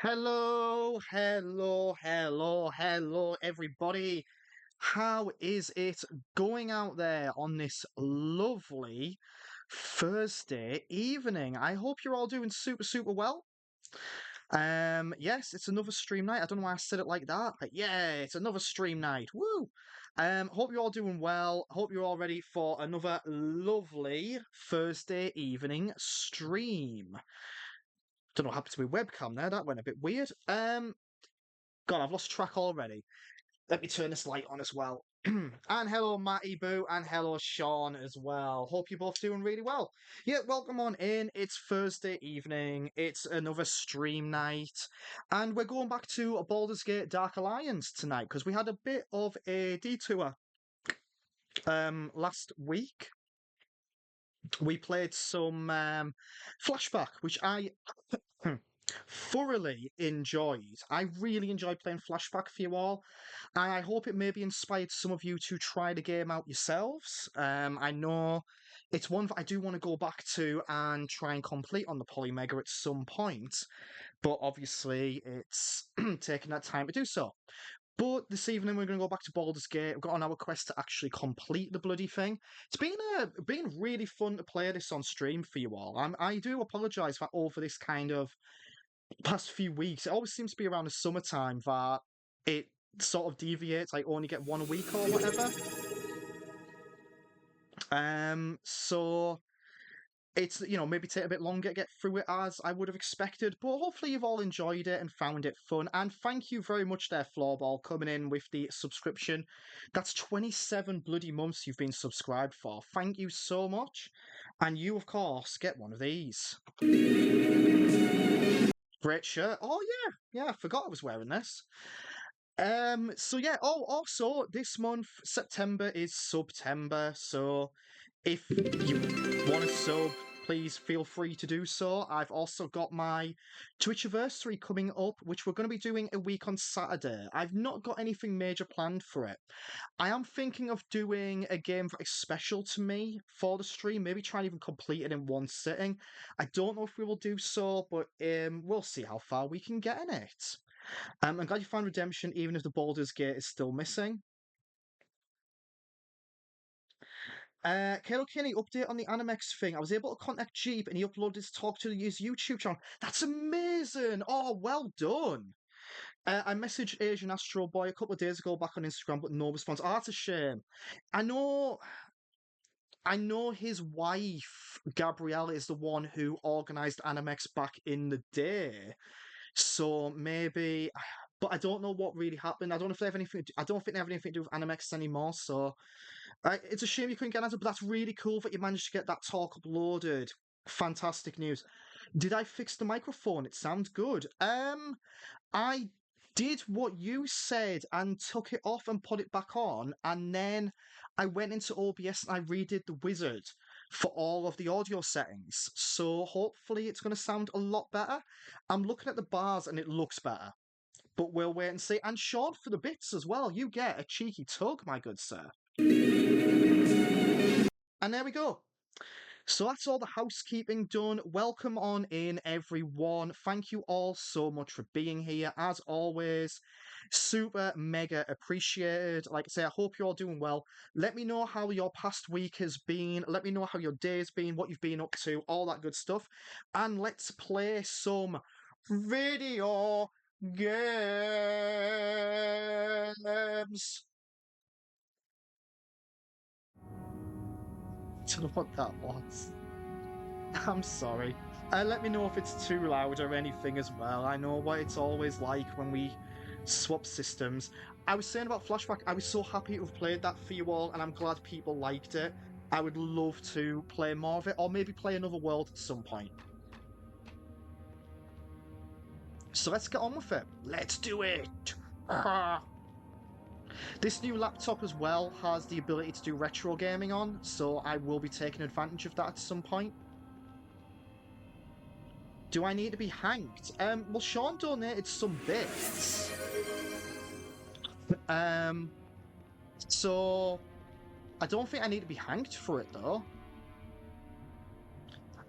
Hello, hello, hello, hello, everybody. How is it going out there on this lovely Thursday evening? I hope you're all doing super, super well. Yes, it's another stream night. I don't know why I said it like that, but yeah, it's another stream night. Woo! Hope you're all doing well. Hope you're all ready for another lovely Thursday evening stream. Don't know what happened to my webcam there. That went a bit weird. God, I've lost track already. Let me turn this light on as well. And hello, Matty Boo, and hello, Sean, as well. Hope you're both doing really well. Yeah, welcome on in. It's Thursday evening. It's another stream night. And we're going back to a Baldur's Gate Dark Alliance tonight because we had a bit of a detour last week. We played some Flashback, which I thoroughly enjoyed. I really enjoyed playing Flashback for you all, and I hope it maybe inspired some of you to try the game out yourselves. I know it's one that I do want to go back to and try and complete on the Polymega at some point, but obviously it's taking that time to do so. But this evening we're going to go back to Baldur's Gate. We've got on our quest to actually complete the bloody thing. It's been really fun to play this on stream for you all. I do apologise for over this kind of past few weeks. It always seems to be around the summertime that it sort of deviates. I only get one a week or whatever. So it's maybe take a bit longer to get through it as I would have expected, but hopefully you've all enjoyed it and found it fun. And thank you very much there, Floorball, coming in with the subscription. That's 27 bloody months you've been subscribed for. Thank you so much. And you, of course, get one of these. Great shirt. Oh yeah, I forgot I was wearing this. So yeah, also this month, September is Subtember, so if you want to sub, please feel free to do so. I've also got my Twitchiversary coming up, which we're going to be doing a week on Saturday. I've not got anything major planned for it. I am thinking of doing a game that is special to me for the stream, maybe try and even complete it in one sitting. I don't know if we will do so, but we'll see how far we can get in it. I'm glad you found Redemption, even if the Baldur's Gate is still missing. Kalo Kinney, update on the Animex thing. I was able to contact Jeep and he uploaded his talk to his YouTube channel. That's amazing! Oh, well done! I messaged Asian Astro Boy a couple of days ago back on Instagram, but no response. Oh, that's a shame. I know his wife, Gabrielle, is the one who organised Animex back in the day. So maybe, but I don't know what really happened. I don't know if they have anything. I don't think they have anything to do with Animex anymore. So it's a shame you couldn't get answer, but that's really cool that you managed to get that talk uploaded. Fantastic news. Did I fix the microphone? It sounds good. I did what you said and took it off and put it back on, and then I went into OBS and I redid the wizard for all of the audio settings. So hopefully it's going to sound a lot better. I'm looking at the bars and it looks better, but we'll wait and see. And Sean, for the bits as well, you get a cheeky tug, my good sir. And there we go. So that's all the housekeeping done. Welcome on in, everyone. Thank you all so much for being here. As always, super mega appreciated. Like I say, I hope you're all doing well. Let me know how your past week has been. Let me know how your day's been, what you've been up to, all that good stuff. And let's play some video games. I don't know what that was. I'm sorry. Let me know if it's too loud or anything as well. I know what it's always like when we swap systems. I was saying about Flashback, I was so happy to have played that for you all, and I'm glad people liked it. I would love to play more of it, or maybe play another world at some point. So let's get on with it. Let's do it! This new laptop as well has the ability to do retro gaming on, so I will be taking advantage of that at some point. Do I need to be hanked? Well, Sean donated some bits. So I don't think I need to be hanked for it though.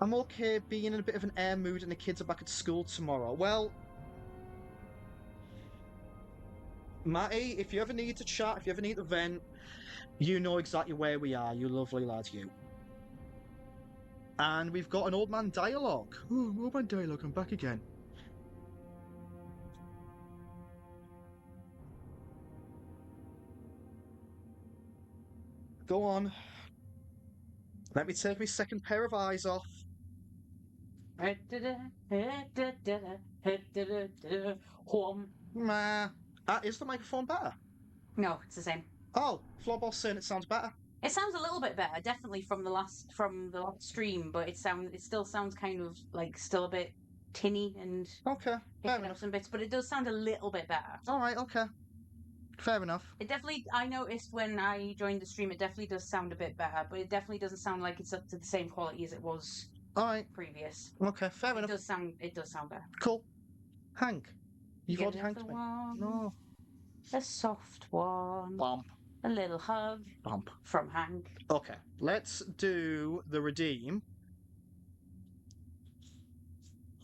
I'm okay being in a bit of an air mood and the kids are back at school tomorrow. Well, Matty, if you ever need to chat, if you ever need to vent, you know exactly where we are, you lovely lad, you. And we've got an old man dialogue. Oh, old man dialogue, I'm back again. Go on. Let me take my second pair of eyes off. Nah. Is the microphone better? No, it's the same. Oh, Floorball's saying it sounds better. It sounds a little bit better, definitely from the last stream, but it still sounds kind of like still a bit tinny and Okay, fair picking up enough. some bits, but it does sound a little bit better. Alright, okay. Fair enough. It definitely, I noticed when I joined the stream, it definitely does sound a bit better, but it definitely doesn't sound like it's up to the same quality as it was Alright, previous. okay, fair enough. It does sound better. Cool. Hank. You've Give already hanked me. everyone No. a soft one. Bump. A little hug Bump. from Hank. Okay, let's do the redeem.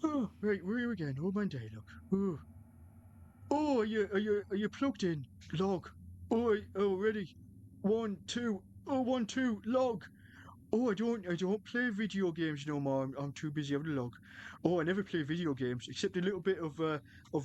Oh, right, where are you again? Oh, my day, look. Oh. Oh, are you plugged in? Log. Oh, ready. 1, 2. Oh, 1, 2. Log. Oh, I don't play video games no more. I'm too busy having a log. Oh, I never play video games except a little bit of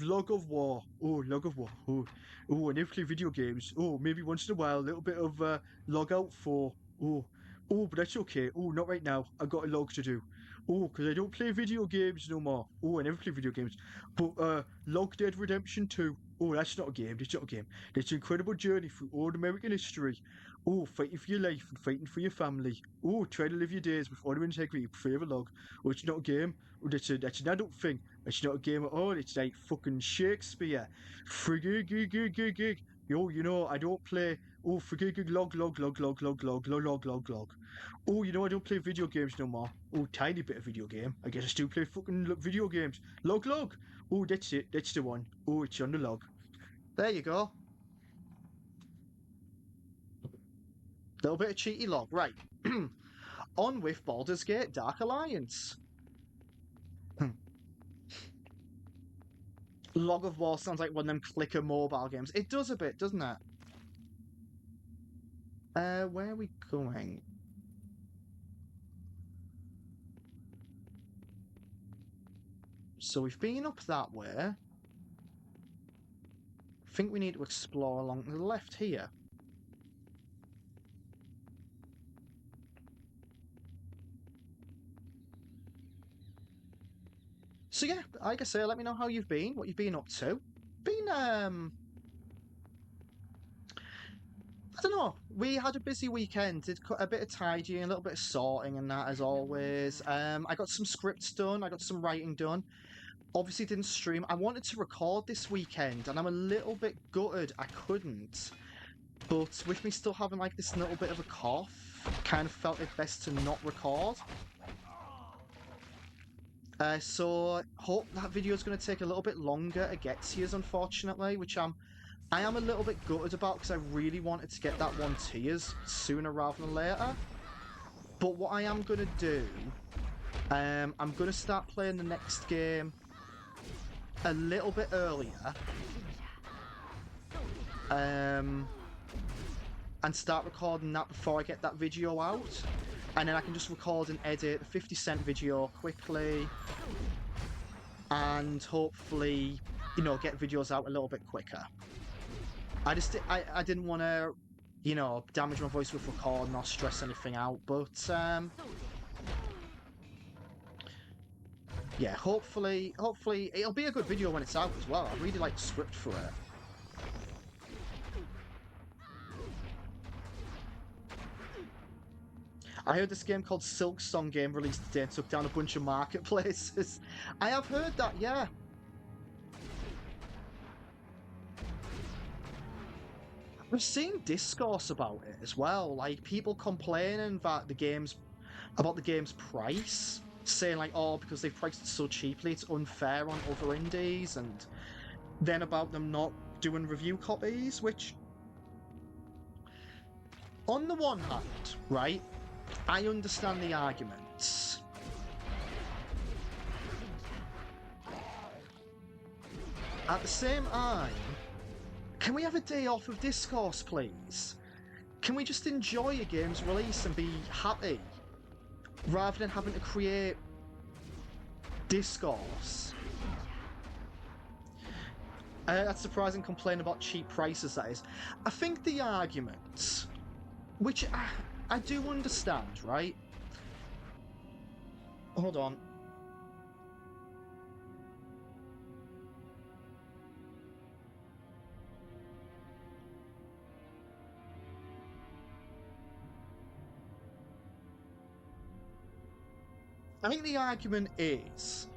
Log of War. Oh, Log of War. Oh, I never play video games. Oh, maybe once in a while, a little bit of Log Out 4. Oh, but that's okay. Oh, not right now. I got a log to do. Oh, because I don't play video games no more. Oh, I never play video games. But Log Dead Redemption 2. Oh, that's not a game. That's not a game. It's an incredible journey through old American history. Oh, fighting for your life and fighting for your family. Oh, try to live your days with honor and integrity. Prefer a log. Oh, it's not a game. Oh, that's an adult thing. It's not a game at all. It's like fucking Shakespeare. Frigig. Yo, you know, I don't play. Oh, frigig log. Oh, you know, I don't play video games no more. Oh, tiny bit of video game. I guess I still play fucking video games. Log. Oh, that's it. That's the one. Oh, it's on the log. There you go. Little bit of cheaty log. Right. On with Baldur's Gate Dark Alliance. Log of War sounds like one of them clicker mobile games. It does a bit, doesn't it? Where are we going? So we've been up that way. I think we need to explore along the left here. So yeah, like I say, let me know how you've been, what you've been up to. I don't know. We had a busy weekend. Did a bit of tidying, a little bit of sorting, and that as always. I got some scripts done. I got some writing done. Obviously, didn't stream. I wanted to record this weekend, and I'm a little bit gutted I couldn't. But with me still having like this little bit of a cough, kind of felt it best to not record. So hope that video is going to take a little bit longer to get to you, unfortunately, which I am a little bit gutted about because I really wanted to get that one to you sooner rather than later. But what I am going to do, I'm going to start playing the next game a little bit earlier. And start recording that before I get that video out. And then I can just record and edit the 50 Cent video quickly. And hopefully, you know, get videos out a little bit quicker. I didn't want to, you know, damage my voice with recording or stress anything out. But, yeah, hopefully it'll be a good video when it's out as well. I really like the script for it. I heard this game called Silk Song Game released today and took down a bunch of marketplaces. I have heard that, yeah. I've seen discourse about it as well, like people complaining that the game's price, saying like, oh, because they've priced it so cheaply, it's unfair on other indies, and then about them not doing review copies, which, on the one hand, right, I understand the arguments. At the same time, Can we have a day off of discourse, please? Can we just enjoy a game's release and be happy? Rather than having to create discourse. That's surprising complaint about cheap prices, that is. I think the argument, which I do understand, right? Hold on. I think the argument is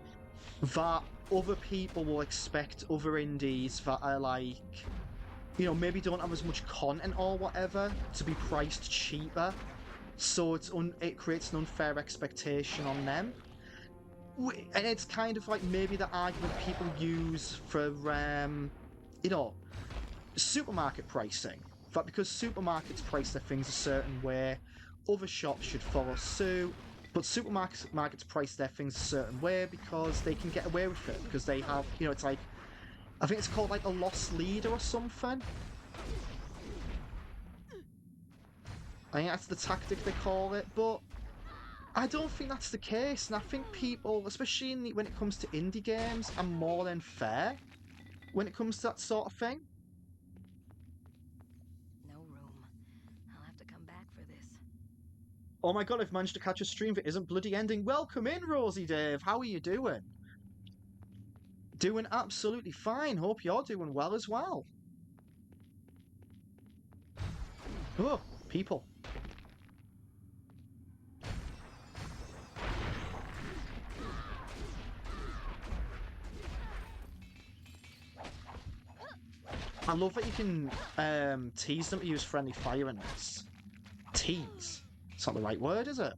that other people will expect other indies that are like, you know, maybe don't have as much content or whatever to be priced cheaper, so it creates an unfair expectation on them. And it's kind of like maybe the argument people use for, you know, supermarket pricing. That because supermarkets price their things a certain way, other shops should follow suit. But supermarkets price their things a certain way because they can get away with it. Because they have, you know, it's like, I think it's called like a loss leader or something. I think that's the tactic they call it. But I don't think that's the case. And I think people, especially when it comes to indie games, are more than fair when it comes to that sort of thing. No room. I'll have to come back for this. Oh my god, I've managed to catch a stream that isn't bloody ending. Welcome in, Rosie Dave. How are you doing? Doing absolutely fine. Hope you're doing well as well. Oh, people. I love that you can tease them to use friendly fire in this. Tease? It's not the right word, is it?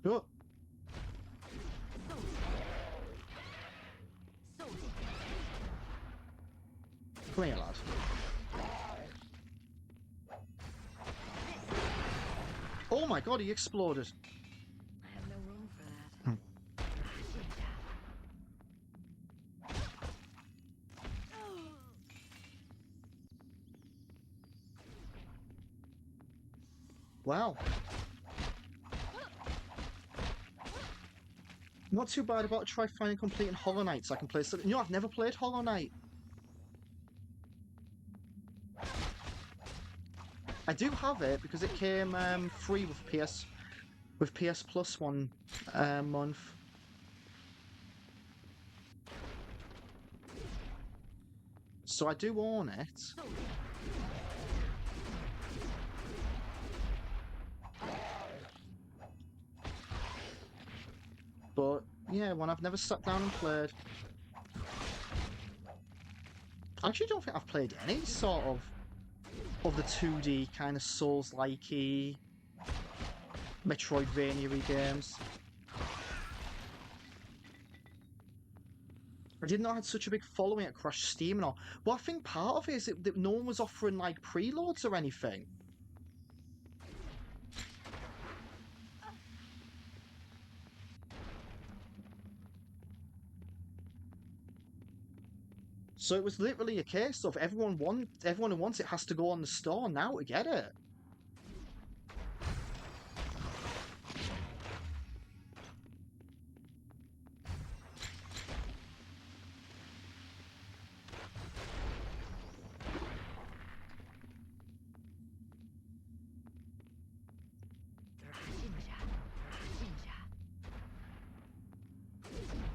Oh. Come here, lad. Oh my god, he exploded. I have no room for that. Wow. Not too bad about to try finding completing Hollow Knight so I can play something. You know, I've never played Hollow Knight. I do have it because it came free with PS Plus one month. So I do own it. But yeah, one I've never sat down and played. I actually don't think I've played any sort of the 2D kind of Souls-like-y Metroidvania-y games. I didn't know I had such a big following at Crash Steam and all. Well, I think part of it is that no one was offering like preloads or anything. So it was literally a case of everyone who wants it has to go on the store now to get it.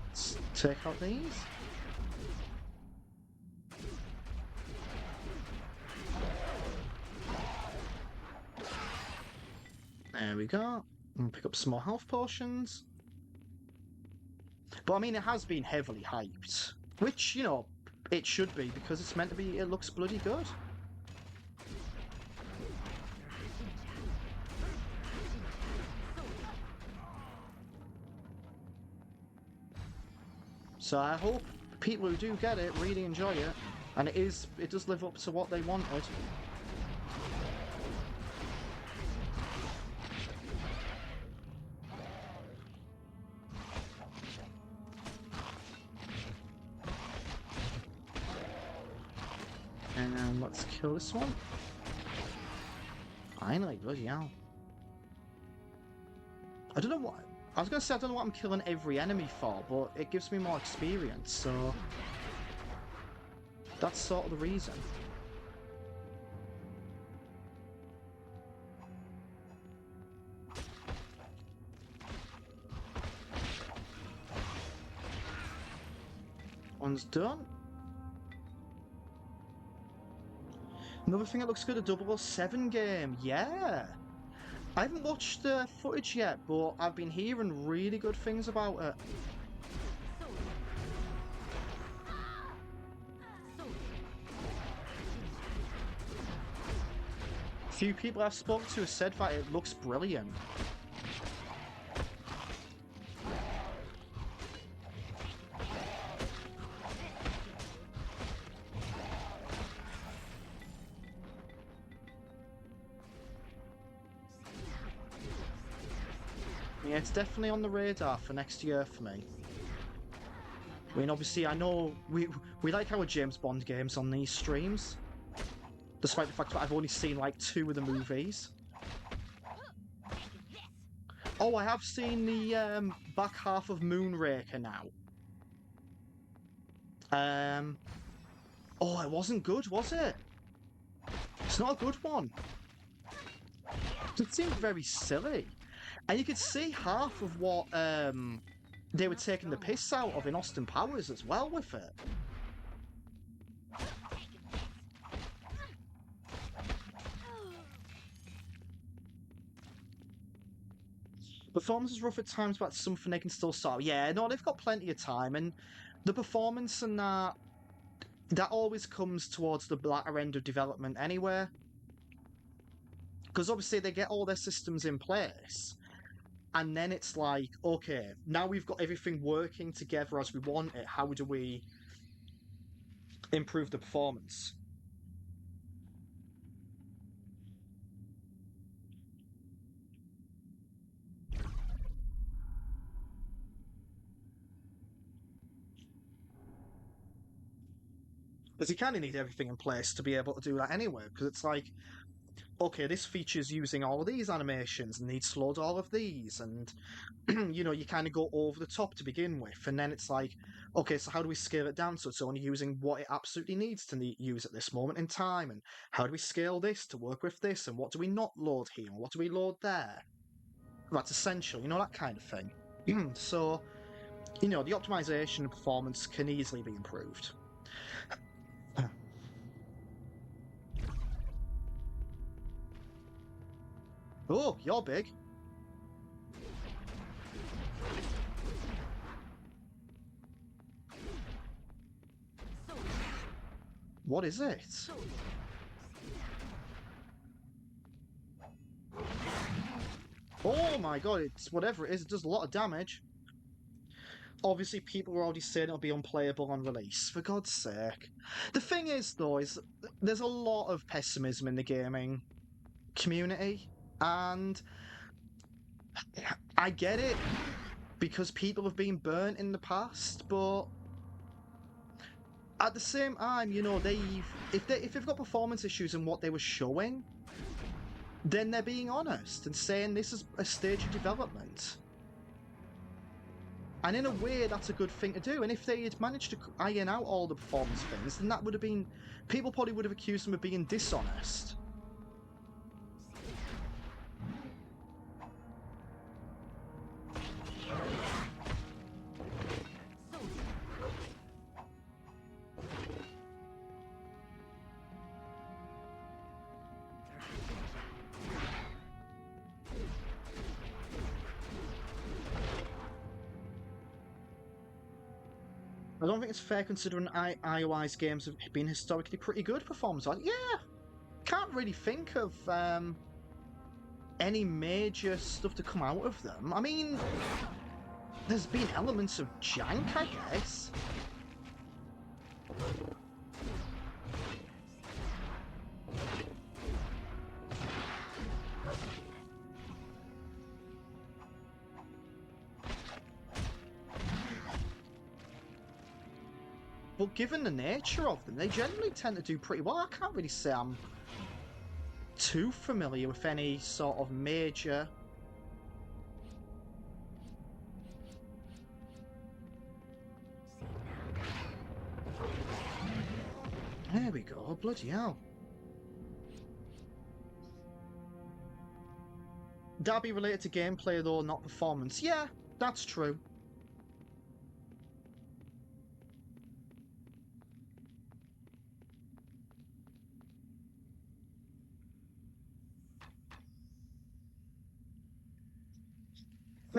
Let's take out these. There we go. And pick up some more health potions. But I mean, it has been heavily hyped. Which, you know, it should be because it's meant to be, it looks bloody good. So I hope people who do get it really enjoy it. And it does live up to what they wanted. And let's kill this one. Finally, bloody hell. I don't know what... I was going to say I don't know what I'm killing every enemy for, but it gives me more experience, so... That's sort of the reason. One's done. Another thing that looks good, a 007 game. Yeah! I haven't watched the footage yet, but I've been hearing really good things about it. A few people I've spoken to have said that it looks brilliant. Yeah, it's definitely on the radar for next year for me. I mean, obviously, I know we like our James Bond games on these streams, despite the fact that I've only seen like 2 of the movies. Oh, I have seen the back half of Moonraker now. Oh, it wasn't good, was it? It's not a good one. It seemed very silly. And you could see half of what they were taking the piss out of in Austin Powers as well with it. Performance is rough at times, but it's something they can still solve. Yeah, no, they've got plenty of time, and the performance and that always comes towards the latter end of development anyway. Because obviously they get all their systems in place, and then it's like, okay, now we've got everything working together as we want it, how do we improve the performance? Because you kind of need everything in place to be able to do that anyway, because it's like, okay, this feature's using all of these animations and needs to load all of these, and you know, you kind of go over the top to begin with, and then it's like, okay, so how do we scale it down so it's only using what it absolutely needs to use at this moment in time, and how do we scale this to work with this, and what do we not load here, and what do we load there? That's essential, you know, that kind of thing. So, you know, the optimization and performance can easily be improved. Oh, you're big. What is it? Oh my god, it's whatever it is, it does a lot of damage. Obviously, people were already saying it'll be unplayable on release, for God's sake. The thing is, though, is there's a lot of pessimism in the gaming community, and I get it, because people have been burnt in the past, but at the same time, you know, if they've got performance issues in what they were showing, then they're being honest and saying this is a stage of development. And in a way, that's a good thing to do. And if they had managed to iron out all the performance things, then that would have been... People probably would have accused them of being dishonest. I don't think it's fair considering IOI's games have been historically pretty good performance-wise. Yeah, can't really think of any major stuff to come out of them. I mean, there's been elements of jank, I guess. but given the nature of them, they generally tend to do pretty well. I can't really say I'm too familiar with any sort of major... There we go, bloody hell. That'd be related to gameplay though, not performance. Yeah, that's true.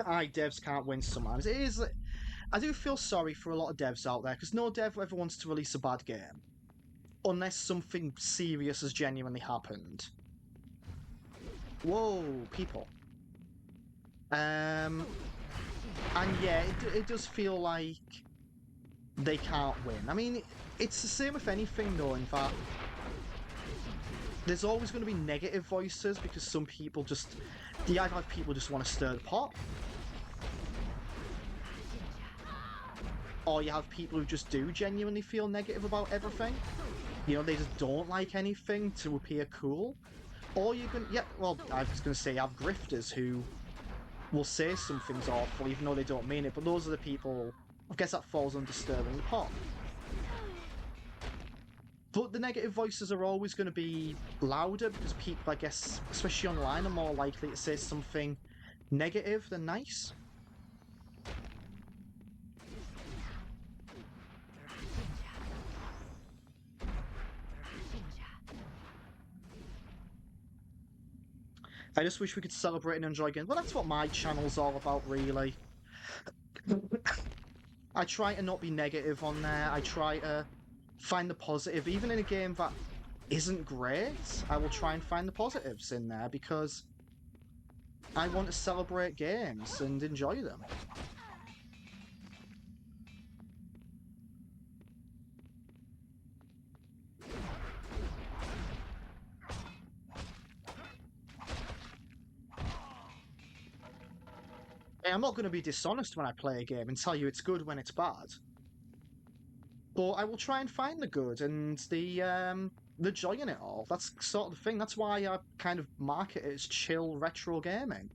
Aye, devs can't win sometimes. It is... I do feel sorry for a lot of devs out there, because no dev ever wants to release a bad game. Unless something serious has genuinely happened. Whoa, people. And yeah, it does feel like they can't win. I mean, it's the same with anything though, in fact. There's always going to be negative voices, because some people just... You either have people just want to stir the pot, or you have people who just do genuinely feel negative about everything. You know, they just don't like anything to appear cool. Or you can... Yeah, well, I was going to say you have grifters who will say something's awful even though they don't mean it, but those are the people... I guess that falls under stirring the pot. But the negative voices are always going to be louder, because people, I guess, especially online, are more likely to say something negative than nice. I just wish we could celebrate and enjoy games. Well, that's what my channel's all about, really. I try to not be negative on there. I try to find the positive. Even in a game that isn't great, I will try and find the positives in there, because I want to celebrate games and enjoy them. I'm not going to be dishonest when I play a game and tell you it's good when it's bad. But I will try and find the good and the joy in it all. That's sort of the thing. That's why I kind of market it as chill retro gaming.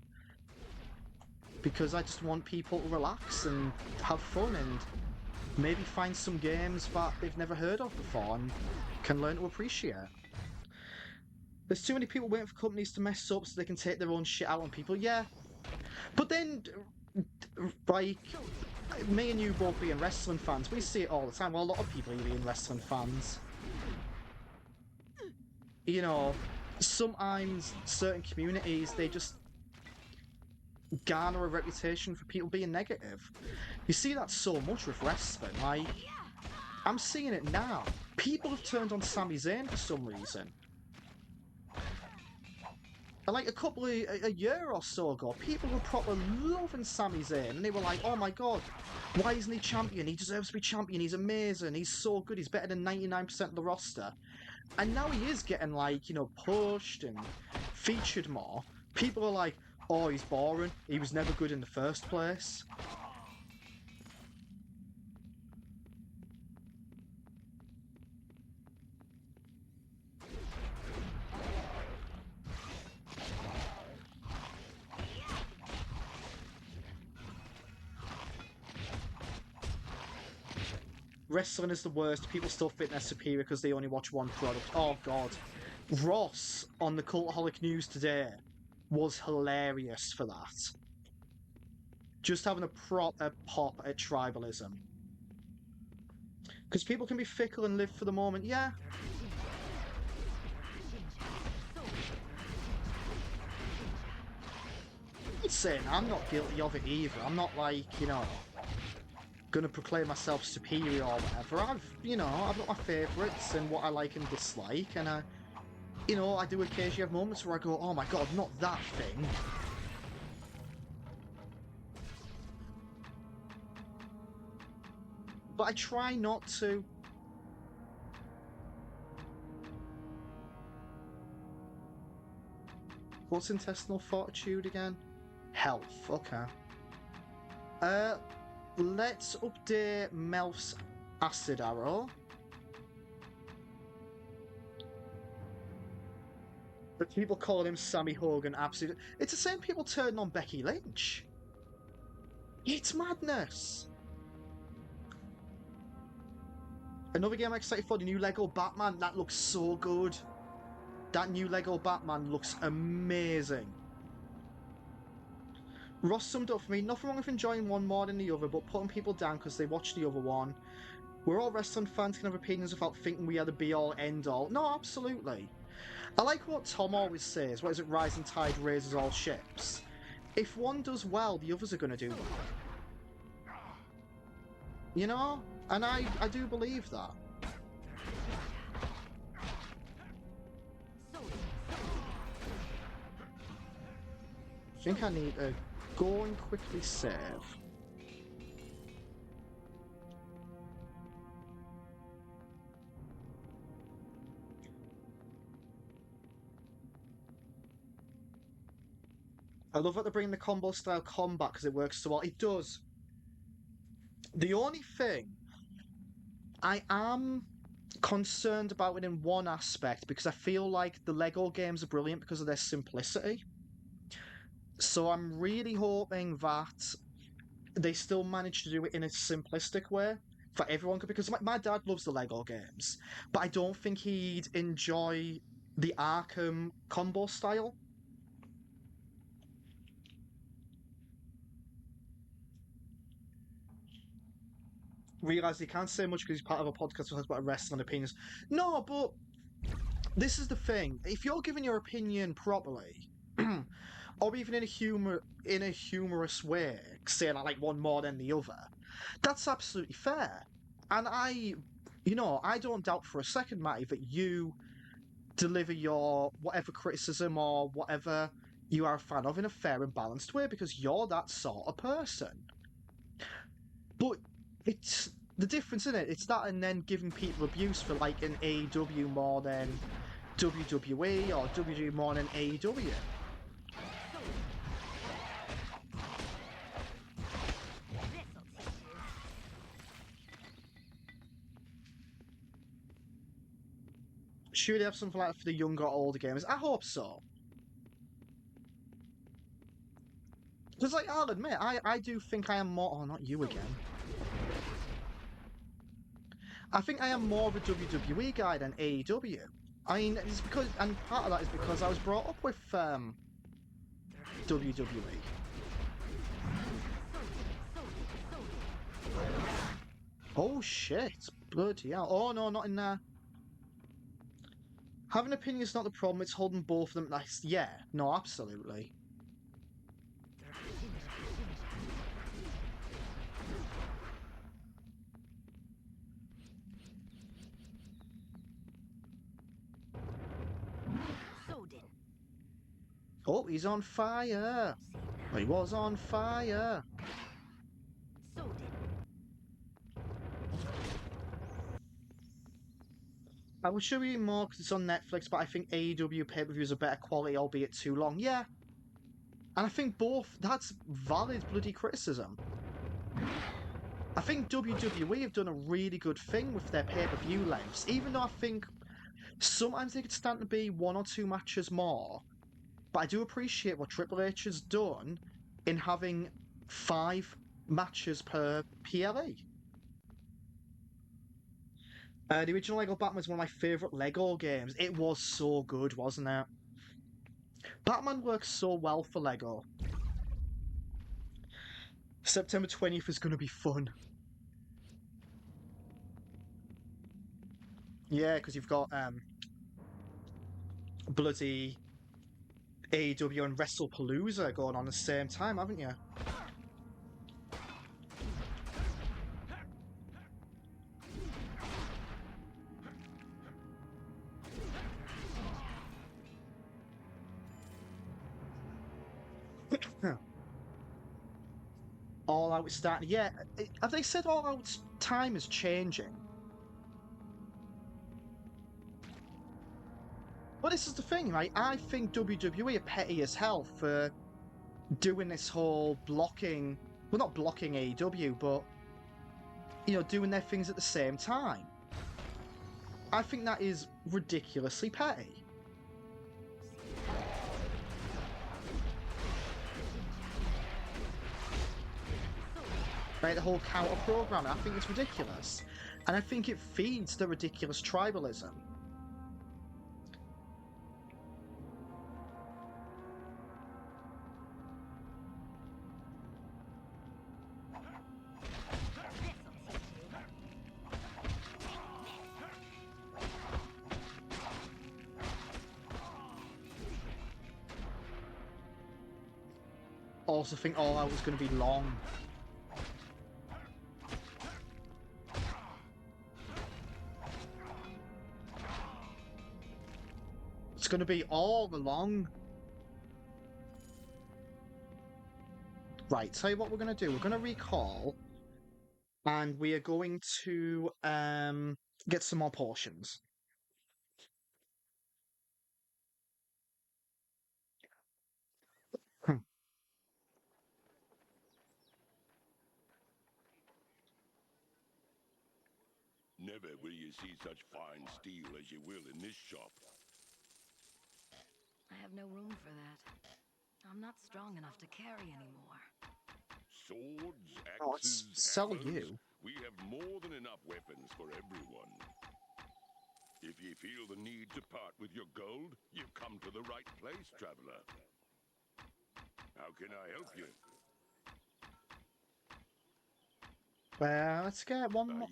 Because I just want people to relax and have fun and maybe find some games that they've never heard of before and can learn to appreciate. There's too many people waiting for companies to mess up so they can take their own shit out on people. Yeah. But then, like, me and you both being wrestling fans, we see it all the time. Well, a lot of people are being wrestling fans. You know, sometimes certain communities, they just garner a reputation for people being negative. You see that so much with wrestling. Like, I'm seeing it now. People have turned on Sami Zayn for some reason. Like a year or so ago, people were proper loving Sami Zayn, and they were like, oh my god, why isn't he champion? He deserves to be champion, he's amazing, he's so good, he's better than 99% of the roster. And now he is getting, like, you know, pushed and featured more. People are like, oh, he's boring, he was never good in the first place. Wrestling is the worst. People still think they're superior because they only watch one product. Oh god. Ross on the Cultaholic News today was hilarious for that. Just having a proper pop at tribalism. Because people can be fickle and live for the moment, yeah. I'm saying I'm not guilty of it either. I'm not like, you know, gonna proclaim myself superior or whatever. I've got my favourites and what I like and dislike, and I do occasionally have moments where I go, oh my god, not that thing. But I try not to. What's intestinal fortitude again? Health, okay. Let's update Melf's Acid Arrow. But people calling him Sammy Hogan, absolutely. It's the same people turning on Becky Lynch. It's madness. Another game I'm excited for, the new Lego Batman. That looks so good. That new Lego Batman looks amazing. Ross summed up for me, nothing wrong with enjoying one more than the other, but putting people down because they watch the other one. We're all wrestling fans, can have opinions without thinking we are the be-all, end-all. No, absolutely. I like what Tom always says, what is it, rising tide raises all ships. If one does well, the others are going to do well. You know? And I do believe that. I think I need to go and quickly save. I love that they're bringing the combo style combat because it works so well. It does. The only thing I am concerned about it in one aspect, because I feel like the Lego games are brilliant because of their simplicity. So I'm really hoping that they still manage to do it in a simplistic way for everyone, because my dad loves the Lego games, but I don't think he'd enjoy the Arkham combo style. Realise he can't say much because he's part of a podcast that talks about wrestling opinions. No, but this is the thing. If you're giving your opinion properly, or even in a humorous way, saying I like one more than the other, that's absolutely fair. And I don't doubt for a second, Matty, that you deliver your whatever criticism or whatever you are a fan of in a fair and balanced way, because you're that sort of person. But it's the difference, isn't it? It's that and then giving people abuse for like an AEW more than WWE or WWE more than AEW. Should they have something like that for the younger or older gamers? I hope so. Because, like, I'll admit, I do think I am more... Oh, not you again. I think I am more of a WWE guy than AEW. I mean, it's because... And part of that is because I was brought up with WWE. Oh, shit. Bloody hell. Oh, no, not in there. Having opinions is not the problem, it's holding both of them nice. Yeah, no, absolutely. Oh, he's on fire. He was on fire. I will show you more because it's on Netflix, but I think AEW pay-per-views are better quality, albeit too long. Yeah. And I think that's valid bloody criticism. I think WWE have done a really good thing with their pay-per-view lengths, even though I think sometimes they could stand to be 1 or 2 matches more. But I do appreciate what Triple H has done in having 5 matches per PLE. The original Lego Batman was one of my favourite Lego games. It was so good, wasn't it? Batman works so well for Lego. September 20th is going to be fun. Yeah, because you've got bloody AEW and WrestlePalooza going on at the same time, haven't you? All Out is starting. Yeah, have they said All Out's time is changing? Well, this is the thing, right? I think WWE are petty as hell for doing this whole blocking... Well, not blocking AEW, but doing their things at the same time. I think that is ridiculously petty. Right, the whole counter-programming, I think it's ridiculous. And I think it feeds the ridiculous tribalism. Also think all out was going to be long. It's going to be all along. Right, tell you what we're going to do. We're going to recall, and we are going to get some more potions. Never will you see such fine steel as you will in this shop. I have no room for that. I'm not strong enough to carry anymore. Swords, Oh, let's axes, sell hammers. you. We have more than enough weapons for everyone. If you feel the need to part with your gold, you've come to the right place, traveler. How can I help you? Let's get one more.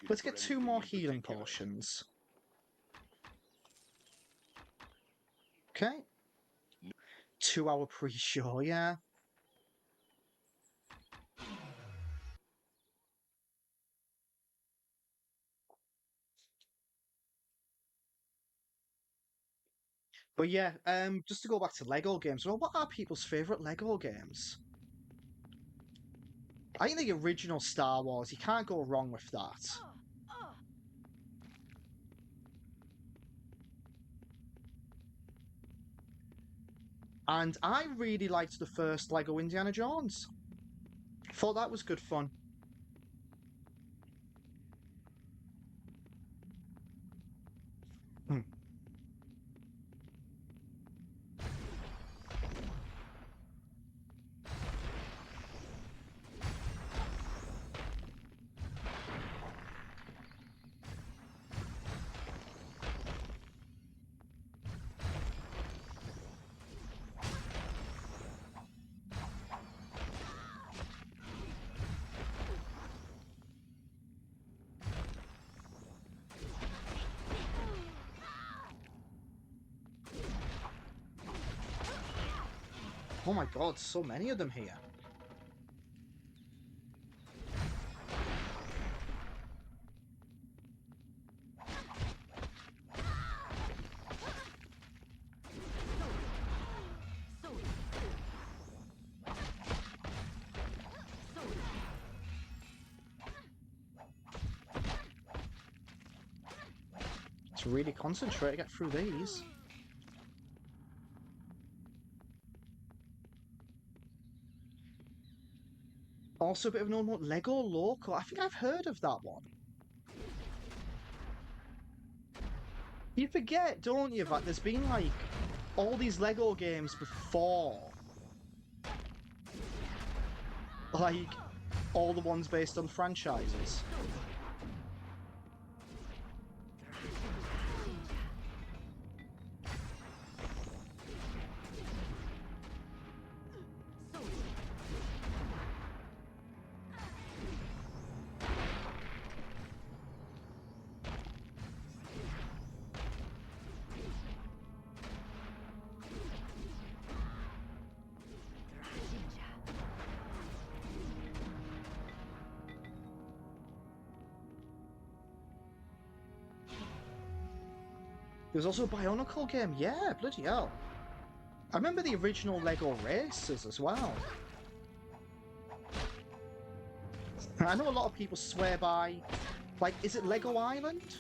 Let's get 2 more healing potions. Okay. 2-hour pre-show, yeah. But yeah, just to go back to Lego games, well, what are people's favourite Lego games? I think the original Star Wars, you can't go wrong with that. And I really liked the first Lego Indiana Jones. Thought that was good fun. Oh my god, so many of them here. To really concentrate to get through these. Also a bit of an old Lego Loco. I think I've heard of that one. You forget, don't you, that there's been like all these Lego games before. Like all the ones based on franchises. There's also a Bionicle game, yeah, bloody hell. I remember the original Lego Racers as well. I know a lot of people swear by, like, is it Lego Island?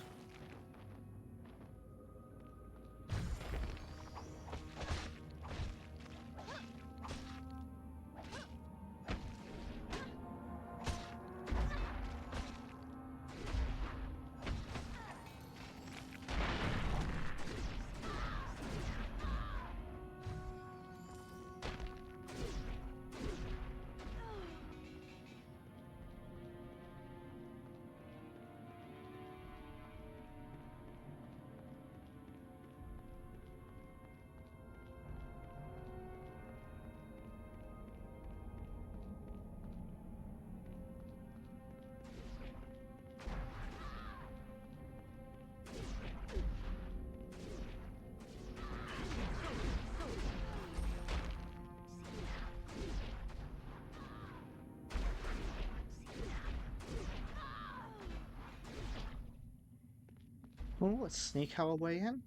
Oh, let's sneak our way in.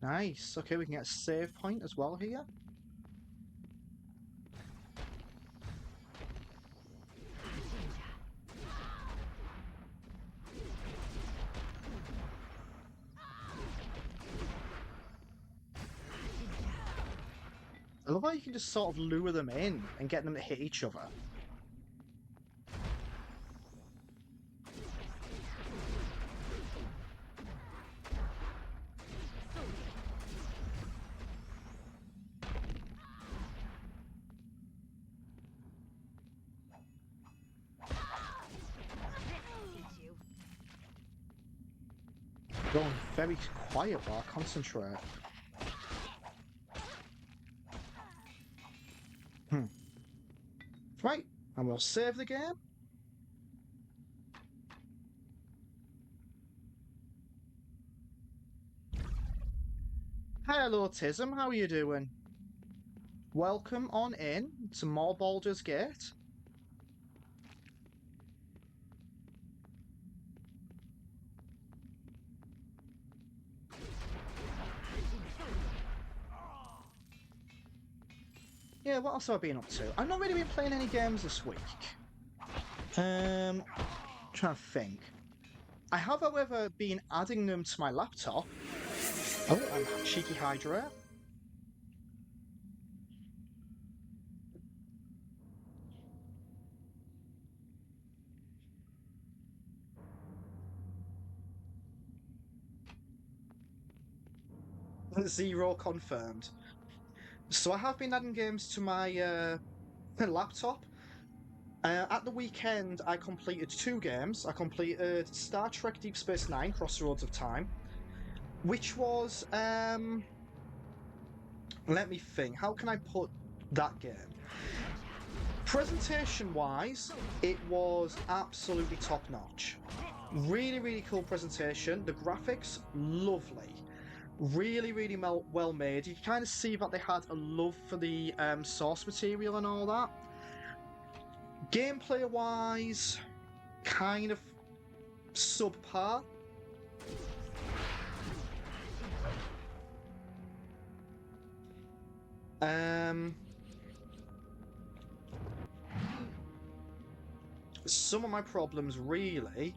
Nice. Okay, we can get a save point as well here. I love how you can just sort of lure them in and get them to hit each other. Going very quiet while I concentrate. Right, and we'll save the game. Hello, Tism, how are you doing? Welcome on in to more Baldur's Gate. Yeah, what else have I been up to? I've not really been playing any games this week. Trying to think. I have, however, been adding them to my laptop. Oh, I'm cheeky Hydra. Zero confirmed. So I have been adding games to my laptop. At the weekend, I completed 2 games. I completed Star Trek Deep Space Nine: Crossroads of Time, which was let me think. How can I put that game? Presentation-wise, it was absolutely top-notch. Really, really cool presentation. The graphics, lovely. Really, really well made. You can kind of see that they had a love for the source material and all that. Gameplay-wise, kind of subpar. Some of my problems, really,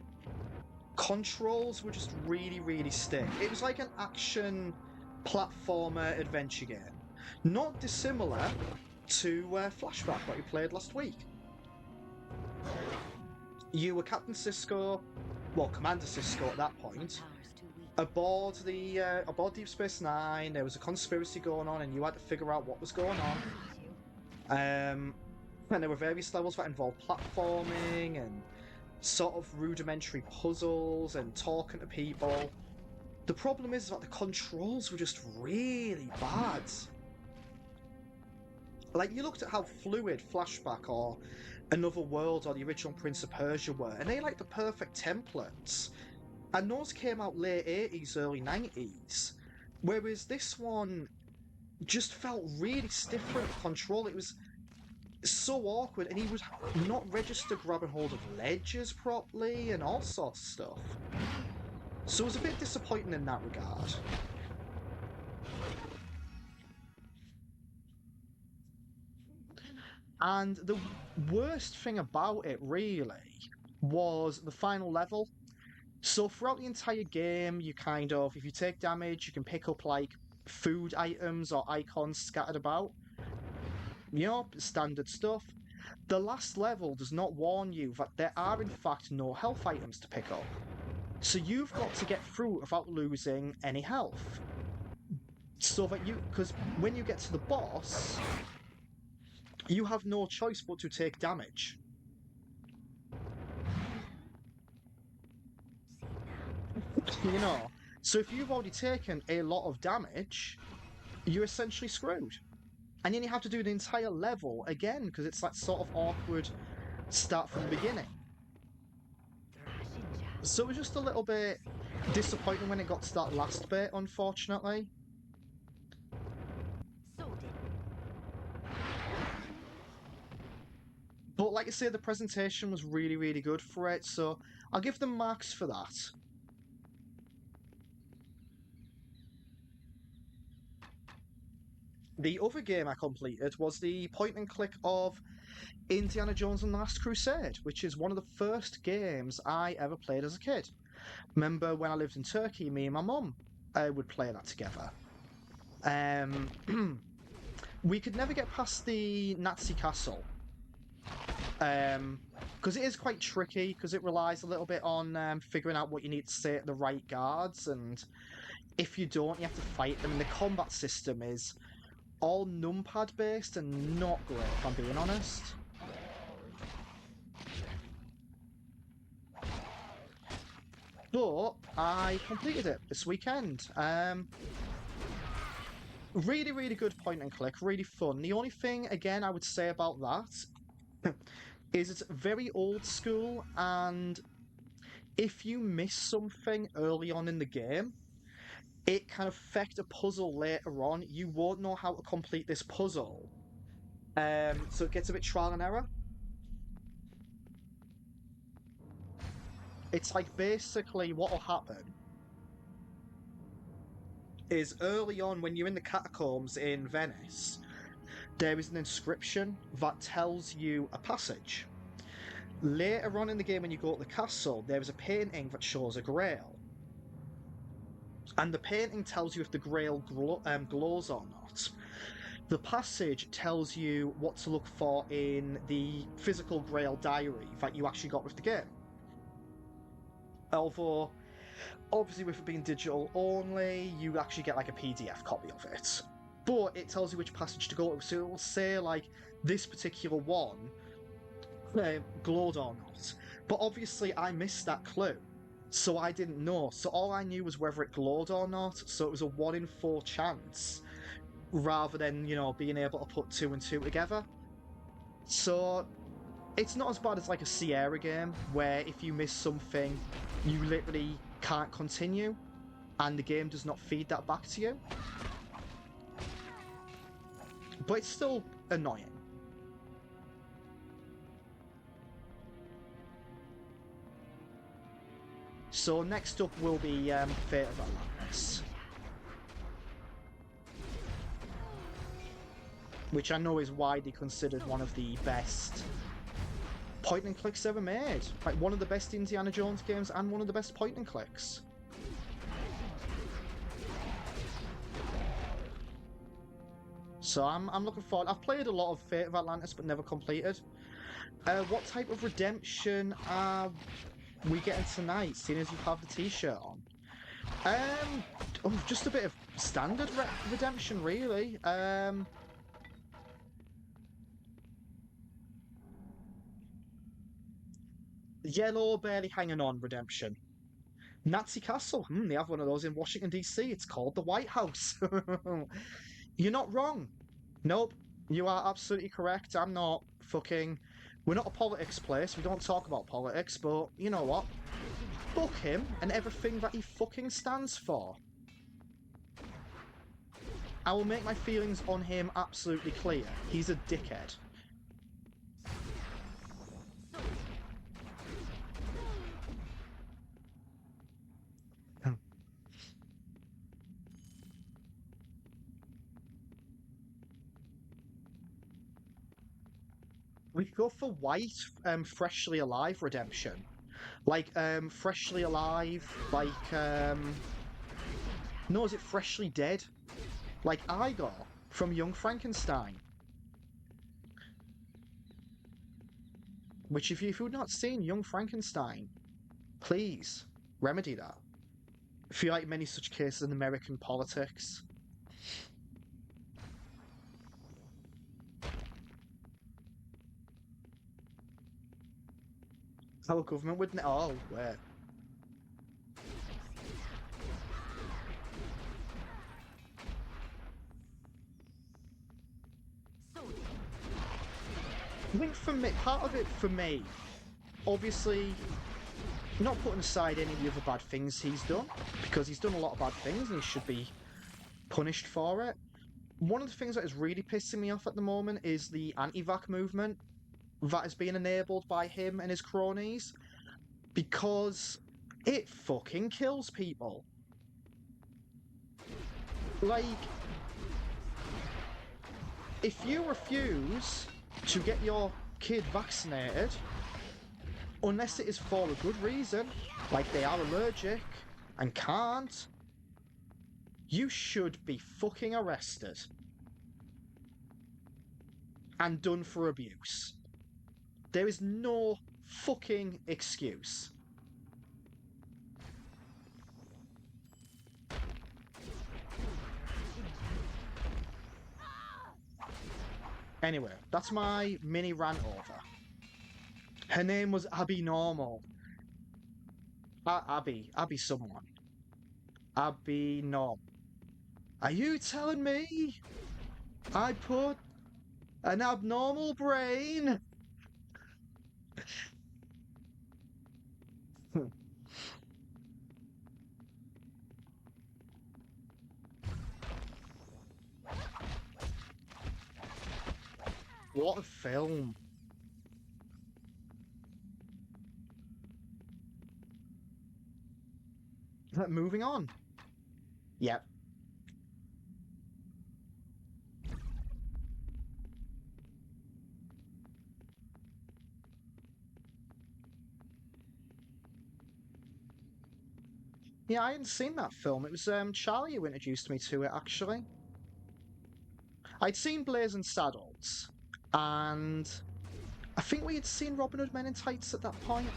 controls were just really, really stiff. It was like an action platformer adventure game. Not dissimilar to Flashback, what we played last week. You were Captain Sisko, well, Commander Sisko at that point, aboard Deep Space Nine. There was a conspiracy going on, and you had to figure out what was going on. And there were various levels that involved platforming and sort of rudimentary puzzles and talking to people. The problem is that the controls were just really bad. Like, you looked at how fluid Flashback or Another World or the original Prince of Persia were, and they like the perfect templates. And those came out late 80s, early 90s. Whereas this one just felt really stiff for the control. It was so awkward, and he would not register grabbing hold of ledges properly and all sorts of stuff. So it was a bit disappointing in that regard. And the worst thing about it, really, was the final level. So throughout the entire game, you kind of, if you take damage, you can pick up, like, food items or icons scattered about. You know, standard stuff. The last level does not warn you that there are in fact no health items to pick up. So you've got to get through without losing any health. So that because when you get to the boss, you have no choice but to take damage. You know? So if you've already taken a lot of damage, you're essentially screwed. And then you have to do the entire level again, because it's that sort of awkward start from the beginning. So it was just a little bit disappointing when it got to that last bit, unfortunately. But like I say, the presentation was really, really good for it, so I'll give them marks for that. The other game I completed was the point and click of Indiana Jones and the Last Crusade, which is one of the first games I ever played as a kid. Remember when I lived in Turkey, me and my mum would play that together. We could never get past the Nazi castle. Because it is quite tricky, because it relies a little bit on figuring out what you need to say to the right guards, and if you don't, you have to fight them, and the combat system is all numpad based and not great, if I'm being honest. But I completed it this weekend. Really, really good point and click, really fun. The only thing, again, I would say about that is it's very old school, and if you miss something early on in the game, it can affect a puzzle later on. You won't know how to complete this puzzle. So it gets a bit trial and error. It's like basically what will happen is early on when you're in the catacombs in Venice, there is an inscription that tells you a passage. Later on in the game, when you go to the castle, there is a painting that shows a grail. And the painting tells you if the grail glows or not. The passage tells you what to look for in the physical grail diary that you actually got with the game. Although, obviously with it being digital only, you actually get like a PDF copy of it. But it tells you which passage to go to, so it will say like, this particular one glowed or not. But obviously I missed that clue, so I didn't know. So all I knew was whether it glowed or not, so it was a 1 in 4 chance, rather than, you know, being able to put 2 and 2 together. So it's not as bad as like a Sierra game, where if you miss something, you literally can't continue, and the game does not feed that back to you. But it's still annoying. So next up will be Fate of Atlantis, which I know is widely considered one of the best point and clicks ever made. Like one of the best Indiana Jones games and one of the best point and clicks. So I'm looking forward. I've played a lot of Fate of Atlantis but never completed. What type of redemption are we getting tonight, seeing as you have the t-shirt on? Just a bit of standard redemption, really. Yellow, barely hanging on redemption. Nazi Castle, they have one of those in Washington, D.C. It's called the White House. You're not wrong. Nope, you are absolutely correct. I'm not fucking... We're not a politics place, we don't talk about politics, but you know what? Fuck him and everything that he fucking stands for. I will make my feelings on him absolutely clear. He's a dickhead. We could go for white, freshly alive redemption. Like, freshly alive, like, no, is it freshly dead? Like Igor from Young Frankenstein. Which, if you've not seen Young Frankenstein, please, remedy that. I feel like many such cases in American politics. Our government wouldn't... Oh, where? I think for me, part of it for me, obviously, not putting aside any of the other bad things he's done, because he's done a lot of bad things and he should be punished for it. One of the things that is really pissing me off at the moment is the anti-vax movement that is being enabled by him and his cronies, because it fucking kills people. Like, if you refuse to get your kid vaccinated, unless it is for a good reason, like they are allergic and can't, you should be fucking arrested and done for abuse. There is no fucking excuse. Anyway, that's my mini rant over. Her name was Abby Normal. Abby someone. Abby Norm. Are you telling me I put an abnormal brain? What a film. Moving on. Yep. Yeah, I hadn't seen that film. It was Charlie who introduced me to it, actually. I'd seen Blazing Saddles, and I think we had seen Robin Hood Men in Tights at that point.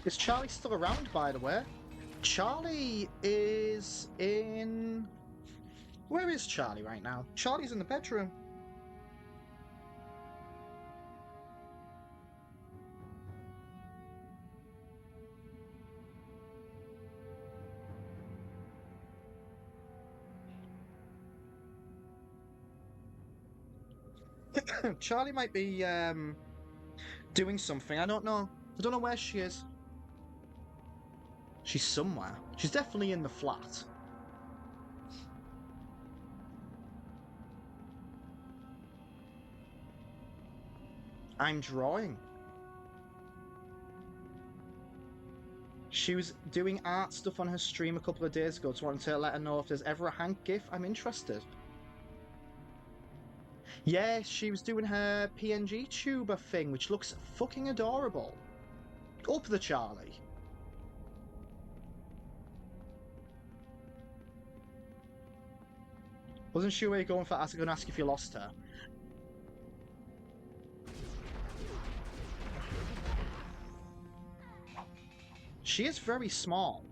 Is Charlie still around, by the way? Charlie is in... Where is Charlie right now? Charlie's in the bedroom. Charlie might be doing something. I don't know. I don't know where she is. She's somewhere. She's definitely in the flat. I'm drawing. She was doing art stuff on her stream a couple of days ago, so I wanted to let her know if there's ever a Hank GIF, I'm interested. Yeah, she was doing her PNG tuber thing, which looks fucking adorable. Up the Charlie. Wasn't sure where you're going for. I was going to ask if you lost her. She is very small.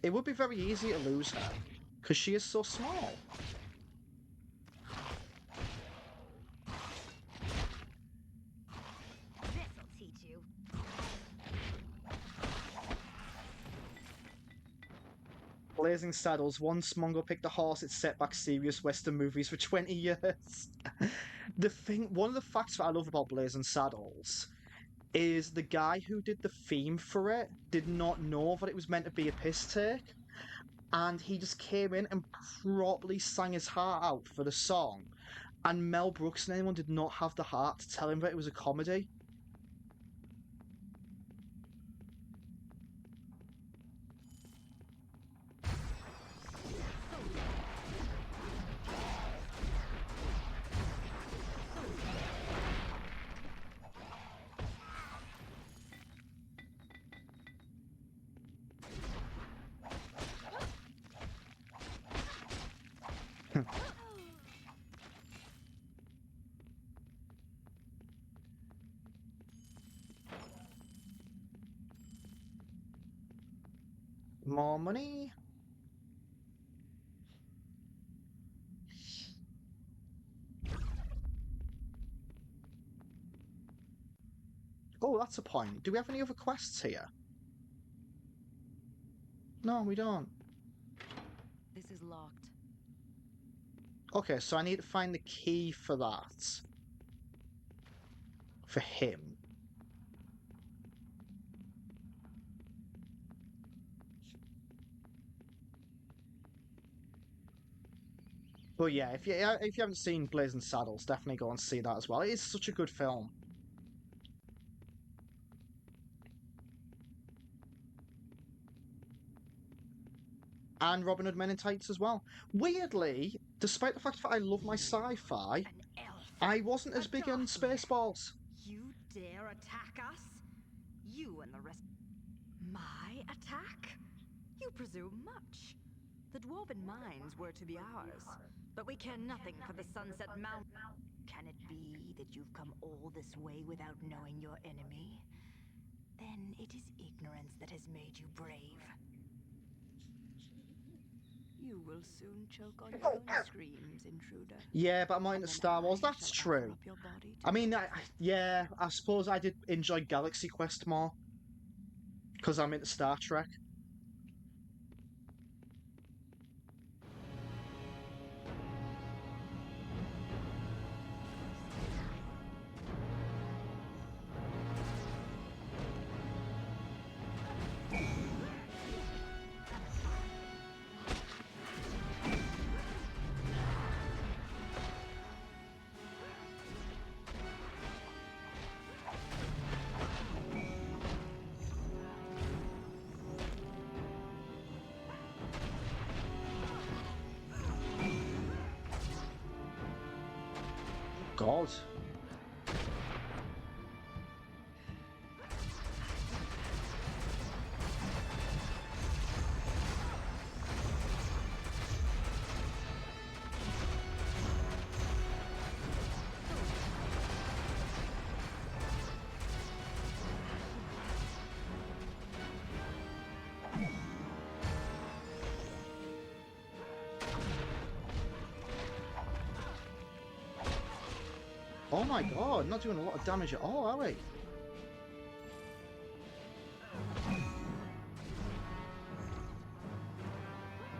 It would be very easy to lose her, because she is so small. This'll teach you. Blazing Saddles. Once Mongo picked a horse, it set back serious Western movies for 20 years. One of the facts that I love about Blazing Saddles is the guy who did the theme for it did not know that it was meant to be a piss take, and he just came in and properly sang his heart out for the song, and Mel Brooks and anyone did not have the heart to tell him that it was a comedy. More money. Oh, that's a point. Do we have any other quests here? No, we don't. This is locked. Okay, so I need to find the key for that. For him. But yeah, if you haven't seen Blazing Saddles, definitely go and see that as well. It is such a good film. And Robin Hood Men in Tights as well. Weirdly, despite the fact that I love my sci-fi, An elf. I wasn't as A big on darkling. Spaceballs. You dare attack us? You and the rest. My attack? You presume much. The dwarven mines were to be ours, but we care nothing for the Sunset Mountain. Can it be that you've come all this way without knowing your enemy? Then it is ignorance that has made you brave. You will soon choke on your own screams, intruder. Yeah, but I'm not And into then Star Wars. I That's shall offer true. up your body to I mean, justice. yeah, I suppose I did enjoy Galaxy Quest more because I'm into Star Trek. God. Oh my God, not doing a lot of damage at all, are we?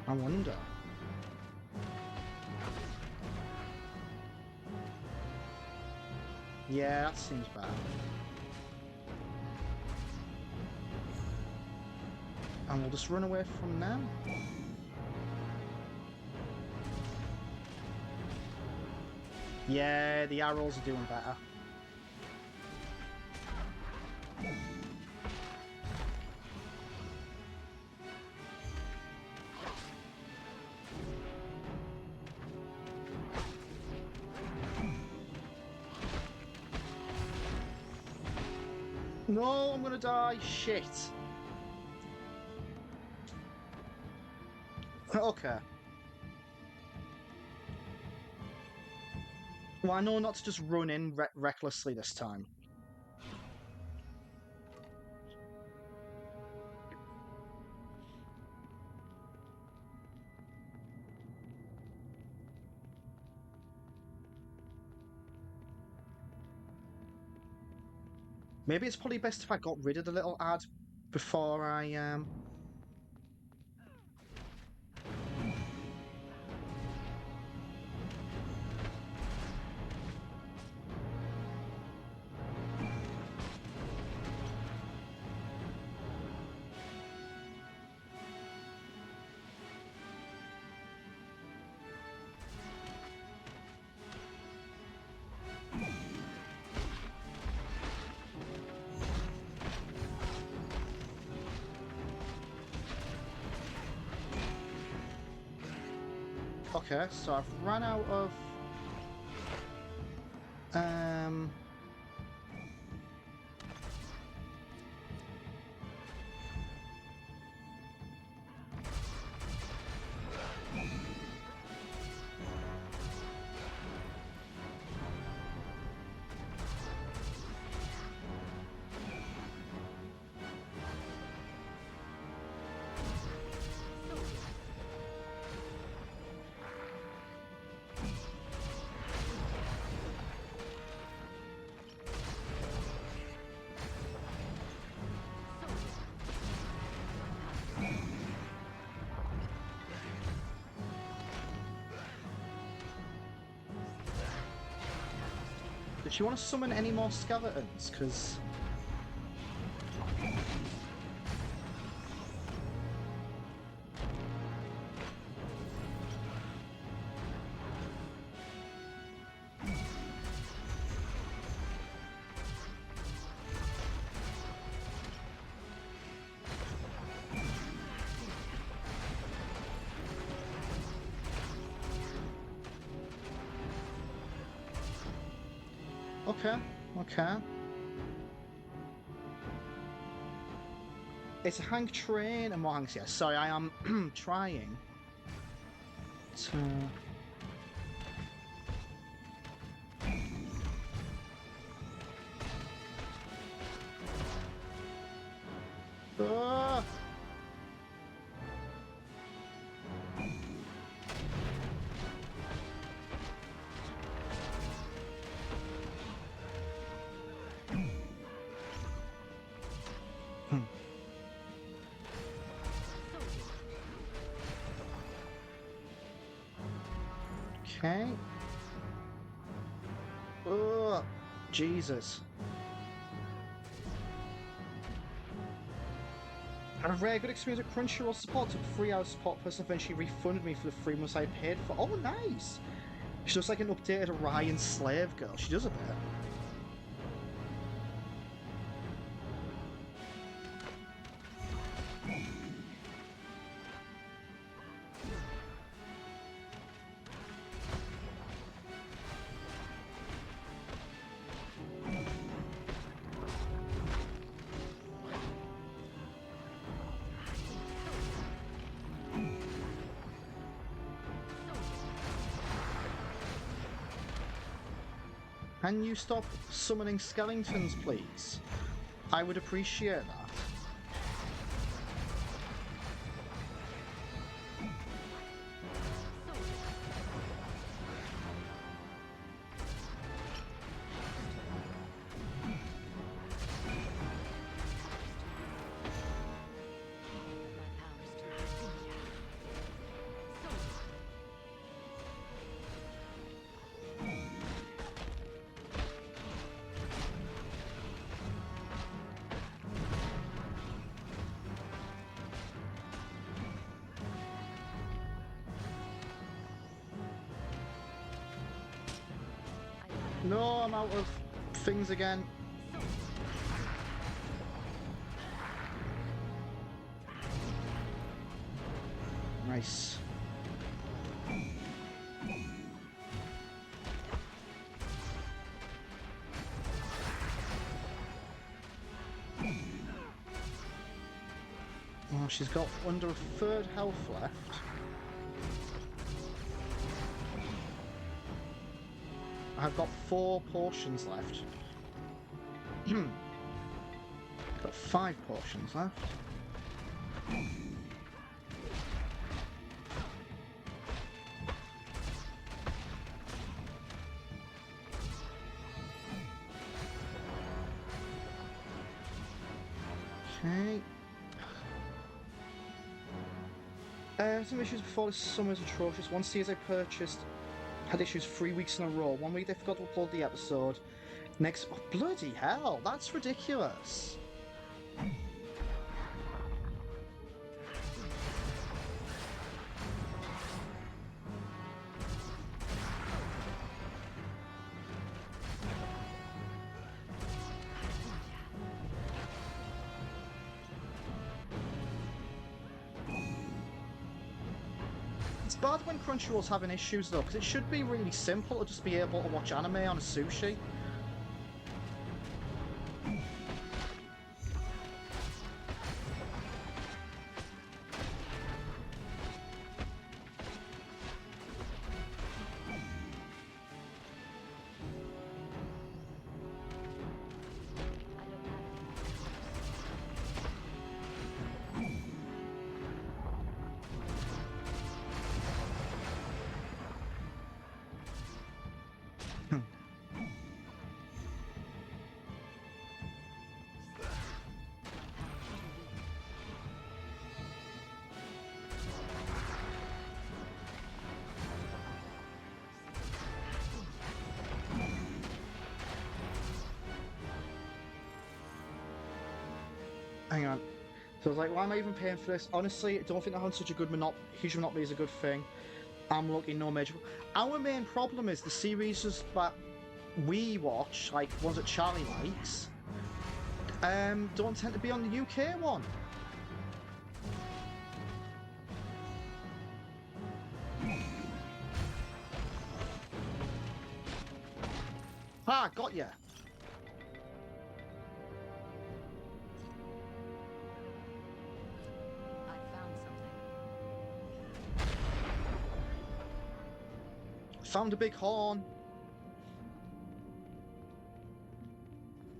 I wonder. Yeah, that seems bad. And we'll just run away from them. Yeah, the arrows are doing better. No, I'm gonna die. Shit. Okay. Well, I know not to just run in recklessly this time. Maybe it's probably best if I got rid of the little ad before I. Okay, so I've run out of. Um. Does she want to summon any more skeletons? Because... Okay, okay. It's a Hank train and more Hanks. Yeah, sorry, I am trying to... Ah! Okay. Oh, Jesus. Had a very good experience with Crunchyroll support. Took 3 hours support person eventually refunded me for the 3 months I paid for. Oh, nice. She looks like an updated Orion slave girl. She does a bit. Can you stop summoning skeletons, please? I would appreciate that. No, I'm out of things again. Nice. Oh, she's got under a third health left. I've got 4 potions left. Got 5 potions left. Okay. Some issues before this summer's atrocious. One series I purchased had issues 3 weeks in a row. 1 week they forgot to upload the episode. Next, oh, bloody hell, that's ridiculous. It's bad when Crunchyroll's having issues though, because it should be really simple to just be able to watch anime on a sushi. Hang on. So I was like, why am I even paying for this? Honestly, I don't think having such a good huge monopoly is a good thing. I'm lucky, no major. Our main problem is the series that we watch, like ones that Charlie likes, don't tend to be on the UK one. Ah, got ya. I found something. Found a big horn.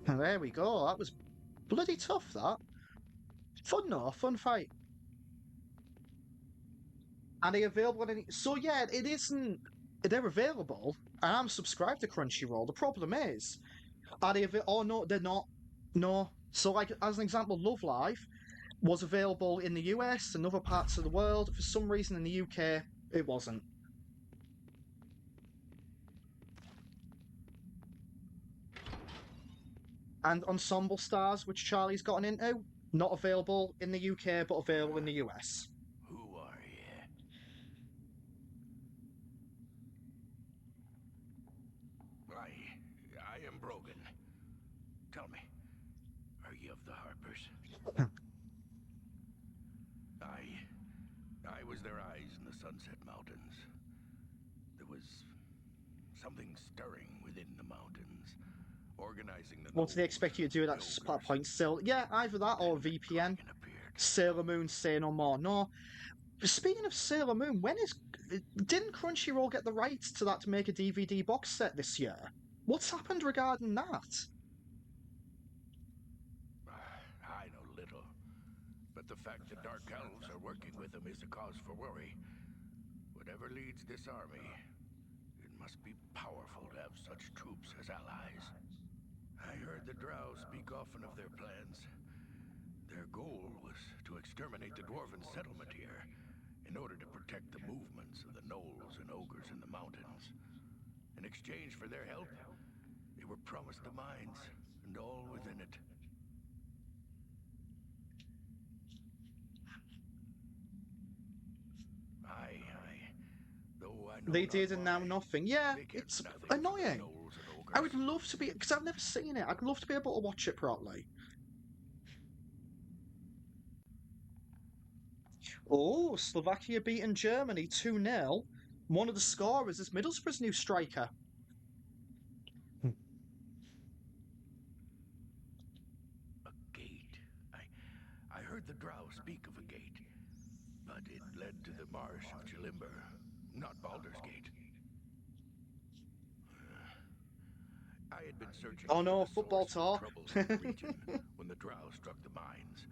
And there we go. That was bloody tough, that. Fun though, fun fight. Are they available on any... So yeah, it isn't... They're available, and I'm subscribed to Crunchyroll. The problem is, are they available... Oh no, they're not. No. So like, as an example, Love Live was available in the US and other parts of the world. For some reason in the UK, it wasn't. And Ensemble Stars, which Charlie's gotten into, not available in the UK, but available in the US. Who are you? I am Brogan. Tell me, are you of the Harpers? I was their eyes in the Sunset Mountains. There was something stirring within the mountains, organizing the... What do they expect you to do at that spot point still? Yeah, either that or VPN. Sailor Moon, say no more. No. Speaking of Sailor Moon, didn't Crunchyroll get the rights to that to make a DVD box set this year? What's happened regarding that? I know little, but the fact that Dark Elves are working with them is a cause for worry. Whatever leads this army, it must be powerful to have such troops as allies. I heard the Drow speak often of their plans. Their goal was to exterminate the dwarven settlement here in order to protect the movements of the gnolls and ogres in the mountains. In exchange for their help, they were promised the mines and all within it. Though I know They not did and now why, nothing. Yeah, they care it's nothing for the annoying. gnolls and ogres. I would love to be, because I've never seen it, I'd love to be able to watch it properly. Oh, Slovakia beating Germany 2-0. One of the scorers is Middlesbrough's new striker. A gate. I heard the Drow speak of a gate, but it led to the marsh of Chilimber, not Baldur's Gate. I had been searching Oh for no, the football source of talk. the troubles in the region when the Drow struck the mines.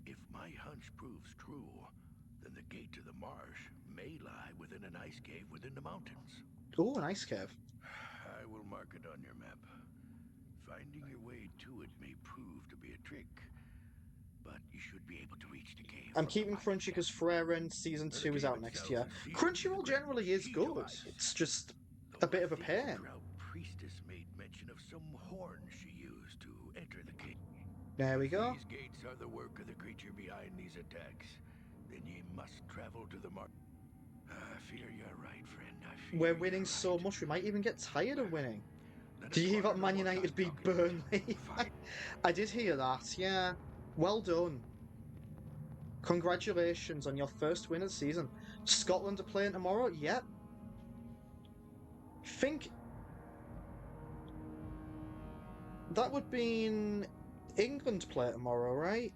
If my hunch proves true, then the gate to the marsh may lie within an ice cave within the mountains. Oh, an ice cave. I will mark it on your map. Finding your way to it may prove to be a trick, but you should be able to reach the cave. I'm keeping Crunchy because Freyren Season 2 is out next year. Crunchyroll generally is good. It's just a bit of a pain. The Drow priestess made mention of some horn she used to enter the cave. There we go. These gates are the work of the creature behind these attacks. Then ye must travel to the mark. I fear you're right, friend. We're winning so much we might even get tired of winning. Did you hear about Man United beat Burnley? I did hear that, yeah. Well done. Congratulations on your first win of the season. Scotland are playing tomorrow? Yep. Think... That would mean England play tomorrow, right?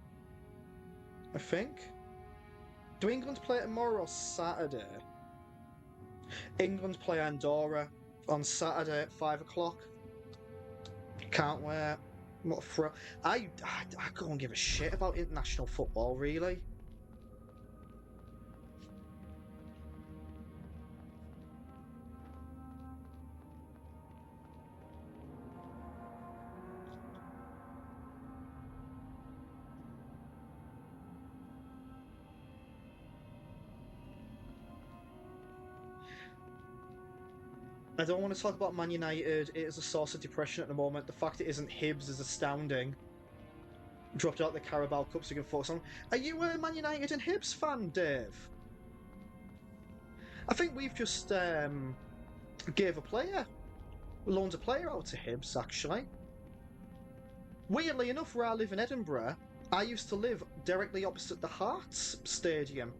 I think. Do England play tomorrow or Saturday? England play Andorra on Saturday at 5 o'clock. Can't wait. What for? I don't give a shit about international football, really. I don't want to talk about Man United. It is a source of depression at the moment. The fact it isn't Hibs is astounding. dropped out the Carabao Cup so you can focus on. Are you a Man United and Hibs fan, Dave? I think we've just gave a player, loaned a player out to Hibs, actually. Weirdly enough, where I live in Edinburgh, I used to live directly opposite the Hearts Stadium.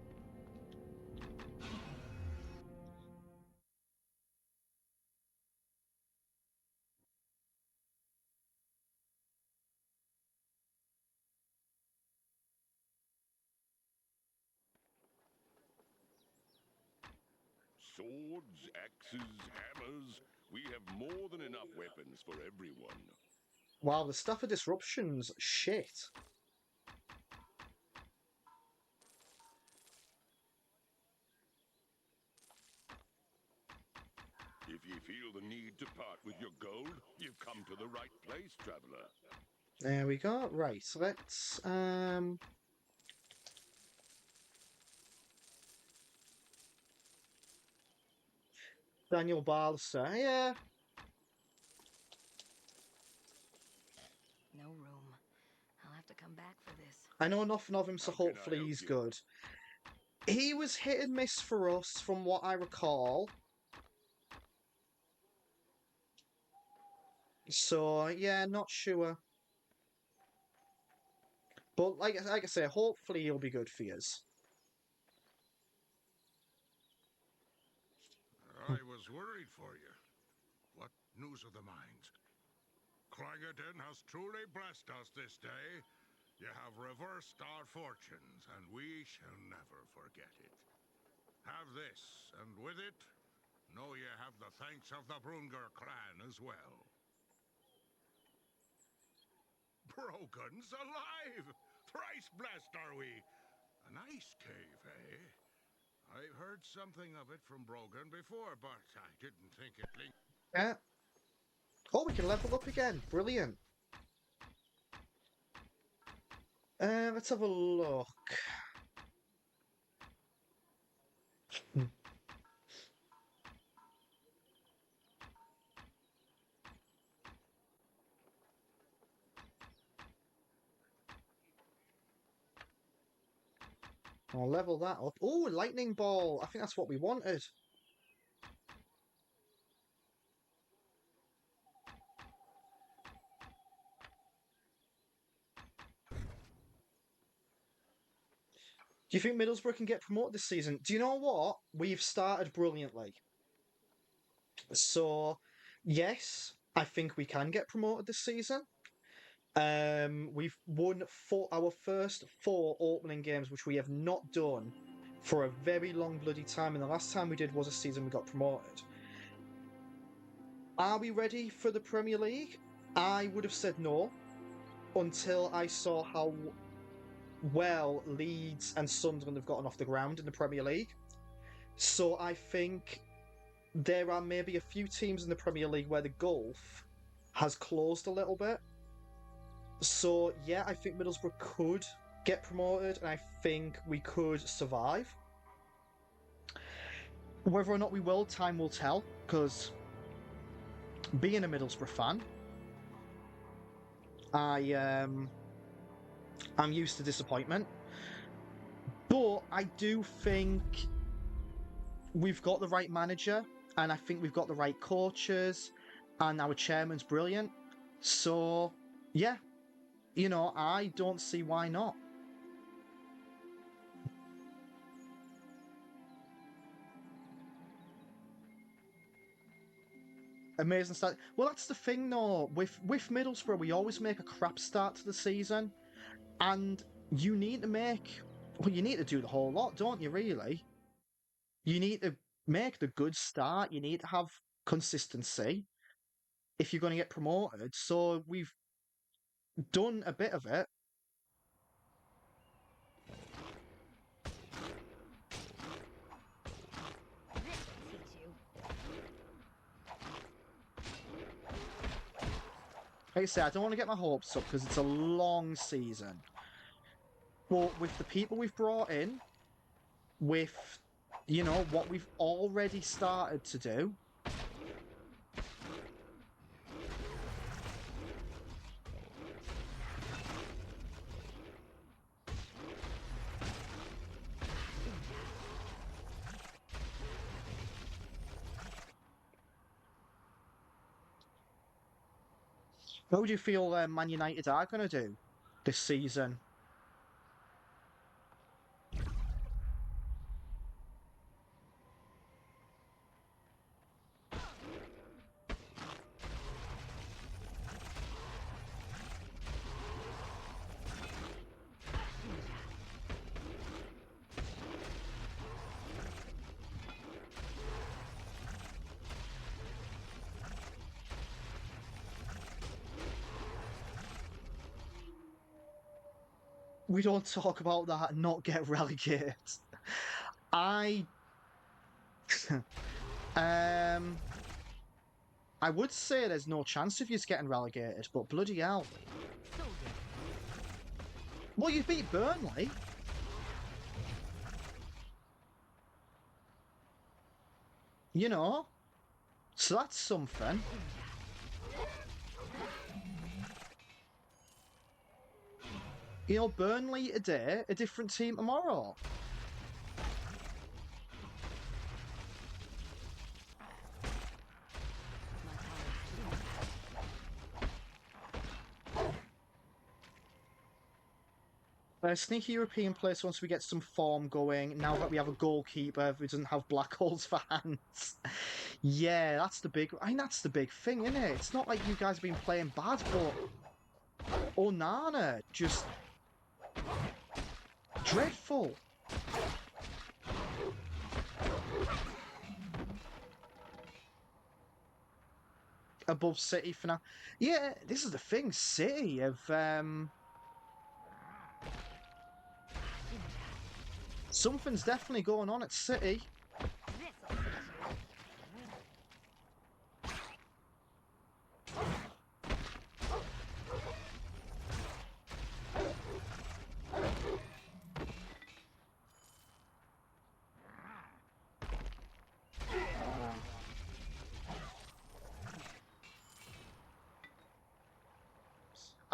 Swords, axes, hammers. We have more than enough weapons for everyone. Wow, the Staff of Disruption's shit. If you feel the need to part with your gold, you've come to the right place, traveler. There we go. Right, let's Daniel Baldurs. Yeah. No room. I'll have to come back for this. I know nothing of him, so How can I hopefully help he's you? good. He was hit and miss for us, from what I recall. So, yeah, not sure. But, like I say, hopefully he'll be good for us. I was worried for you. What news of the mines? Clangerton has truly blessed us this day. You have reversed our fortunes, and we shall never forget it. Have this, and with it, know you have the thanks of the Brunger clan as well. Brogan's alive! Thrice blessed are we! An ice cave, eh? I've heard something of it from Brogan before, but I didn't think it linked. Yeah. Oh, we can level up again. Brilliant. Let's have a look. I'll level that up. Oh, lightning ball. I think that's what we wanted. Do you think Middlesbrough can get promoted this season? Do you know what? We've started brilliantly. So, yes, I think we can get promoted this season. We've won our first 4 opening games, which we have not done for a very long bloody time. And the last time we did was a season we got promoted. Are we ready for the Premier League? I would have said no until I saw how well Leeds and Sunderland have gotten off the ground in the Premier League. So I think there are maybe a few teams in the Premier League where the gulf has closed a little bit. So yeah, I think Middlesbrough could get promoted, and I think we could survive. Whether or not we will, time will tell, because being a Middlesbrough fan, I'm used to disappointment. But I do think we've got the right manager, and I think we've got the right coaches, and our chairman's brilliant. So, yeah, I don't see why not. Amazing start. Well, that's the thing, though. With Middlesbrough, we always make a crap start to the season, and you need to do the whole lot, don't you? Really, you need to make the good start. You need to have consistency if you're going to get promoted. So we've done a bit of it. Like I say, I don't want to get my hopes up because it's a long season. But with the people we've brought in, with, what we've already started to do, How do you feel Man United are going to do this season? We don't talk about that and not get relegated. I um I would say there's no chance of you getting relegated, but bloody hell. Well, you beat Burnley. You know. So that's something. You know, Burnley today, a different team tomorrow. Sneaky European place once we get some form going. Now that we have a goalkeeper who doesn't have black holes for hands. Yeah, that's the big. I mean, that's the big thing, isn't it? It's not like you guys have been playing bad, but Onana just dreadful. Above City for now. Yeah, this is the thing. City have something's definitely going on at City.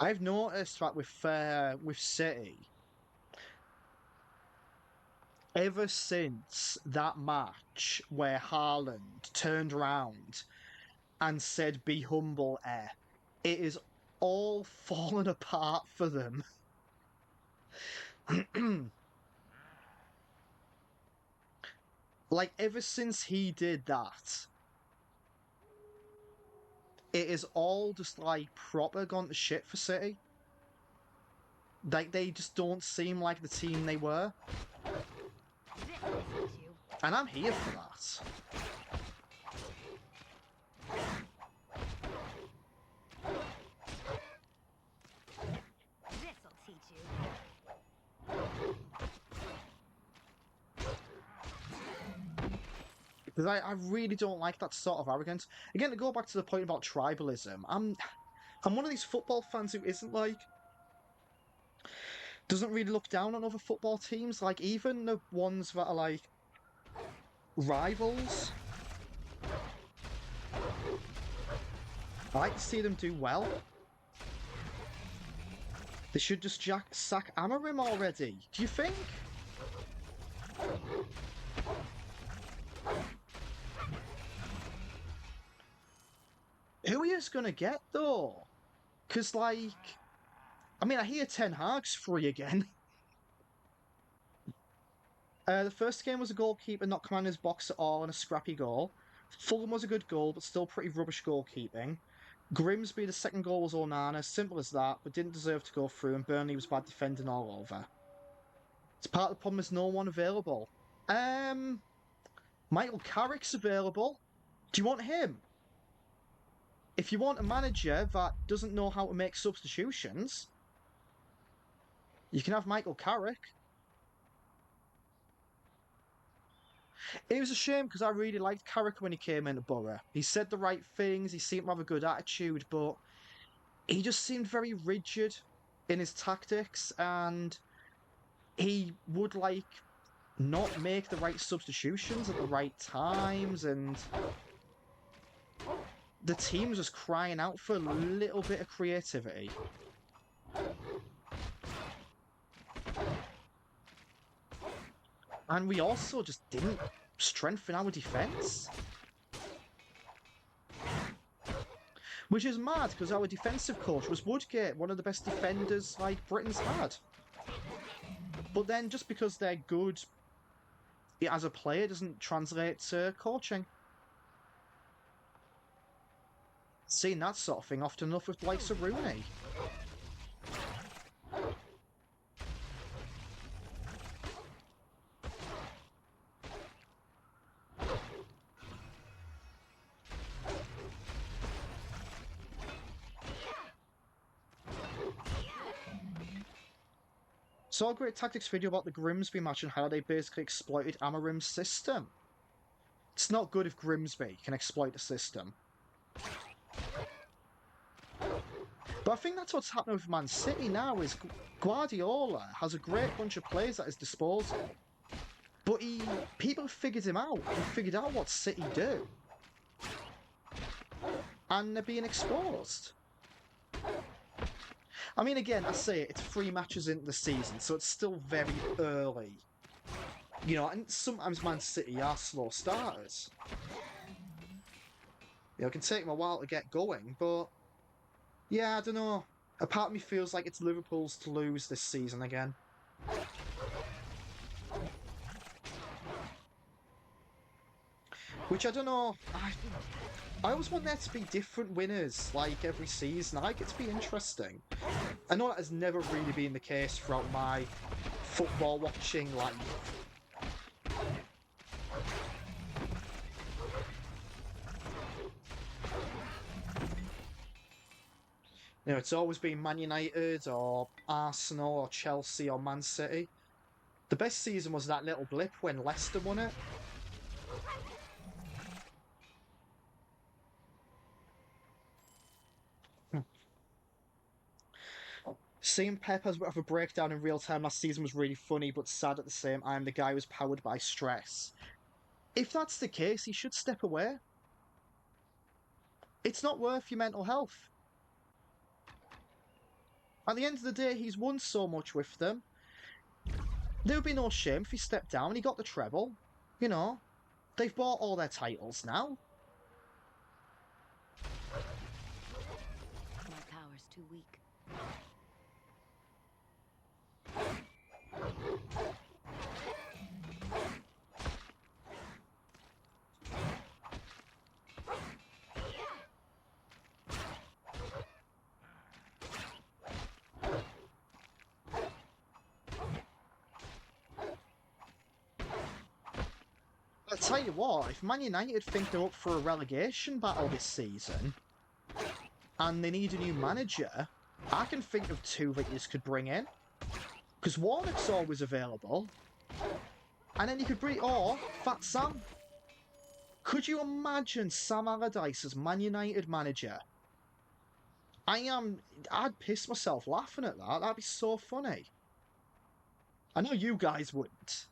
I've noticed that with City, ever since that match where Haaland turned around and said, "Be humble, it is all fallen apart for them." Like, ever since he did that, it is all just, like, proper gone to shit for City. Like, they just don't seem like the team they were. And I'm here for that. This'll teach you. Because I really don't like that sort of arrogance. Again, to go back to the point about tribalism, I'm one of these football fans who isn't like... doesn't really look down on other football teams. Like, even the ones that are, like, rivals. I like to see them do well. They should just sack Amarim already. Do you think? Who are you going to get, though? Because, like... I mean, I hear Ten Hag's free again. The first game was a goalkeeper not commanding his box at all and a scrappy goal. Fulham was a good goal, but still pretty rubbish goalkeeping. Grimsby, the second goal was Onana, simple as that, but didn't deserve to go through, and Burnley was bad defending all over. It's part of the problem is no one available. Michael Carrick's available. Do you want him? If you want a manager that doesn't know how to make substitutions, you can have Michael Carrick. It was a shame because I really liked Carrick when he came into Borough. He said the right things, he seemed to have a good attitude, but he just seemed very rigid in his tactics, and he would, like, not make the right substitutions at the right times, and the team was just crying out for a little bit of creativity. And we also just didn't strengthen our defence. Which is mad, because our defensive coach was Woodgate, one of the best defenders, like, Britain's had. But then, just because they're good as a player doesn't translate to coaching. Seen that sort of thing often enough with the likes of Rooney. Saw a great tactics video about the Grimsby match and how they basically exploited Amarim's system. It's not good if Grimsby can exploit the system. But I think that's what's happening with Man City now, is Guardiola has a great bunch of players at his disposal. But people figured him out. He figured out what City do. And they're being exposed. I mean, again, I say it's 3 matches into the season, so it's still very early. You know, and sometimes Man City are slow starters. You know, it can take them a while to get going, but... yeah, I don't know. A part of me feels like it's Liverpool's to lose this season again. Which I don't know. I always want there to be different winners, like, every season. I like it to be interesting. I know that has never really been the case throughout my football watching life. You know, it's always been Man United or Arsenal or Chelsea or Man City. The best season was that little blip when Leicester won it. Seeing Pep as a bit of a breakdown in real time last season was really funny, but sad at the same time. The guy was powered by stress. If that's the case, he should step away. It's not worth your mental health. At the end of the day, he's won so much with them. There would be no shame if he stepped down and he got the treble. You know, they've bought all their titles now. My power's too weak. I'll tell you what, if Man United think they're up for a relegation battle this season, and they need a new manager, I can think of 2 that you could bring in. Because Warnock's always available. And then you could bring... or Fat Sam. Could you imagine Sam Allardyce as Man United manager? I'd piss myself laughing at that. That'd be so funny. I know you guys wouldn't.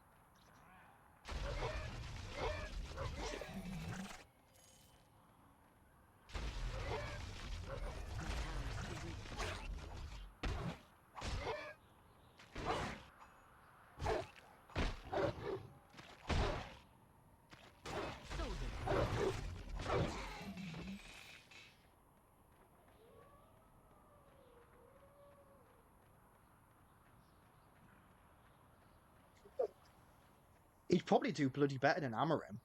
He'd probably do bloody better than Amarim.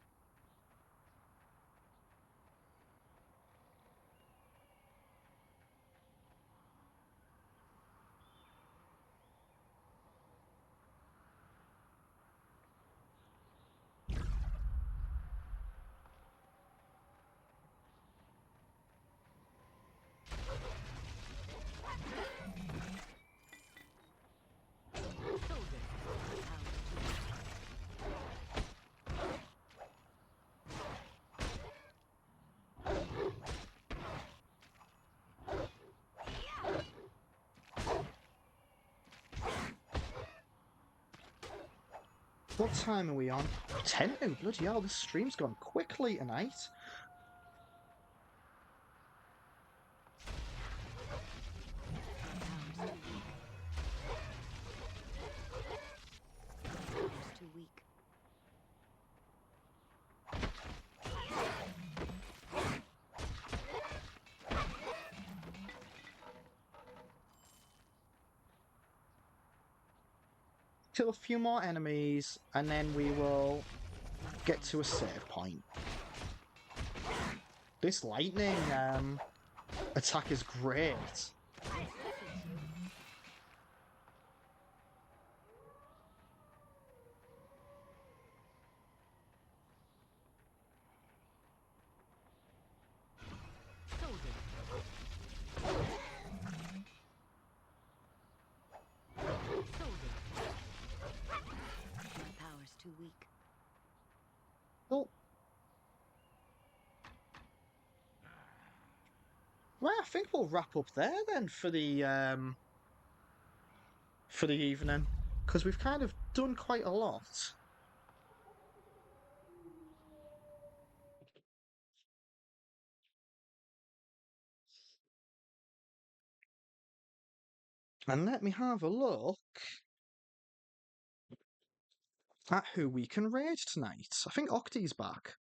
What time are we on? 10? Oh, bloody hell, this stream's gone quickly tonight. Too weak. kill a few more enemies, and then we will get to a save point. This lightning attack is great. Power's too weak. Oh. Well, I think we'll wrap up there then for the evening, because we've kind of done quite a lot. And let me have a look at who we can raid tonight. I think Octi's back.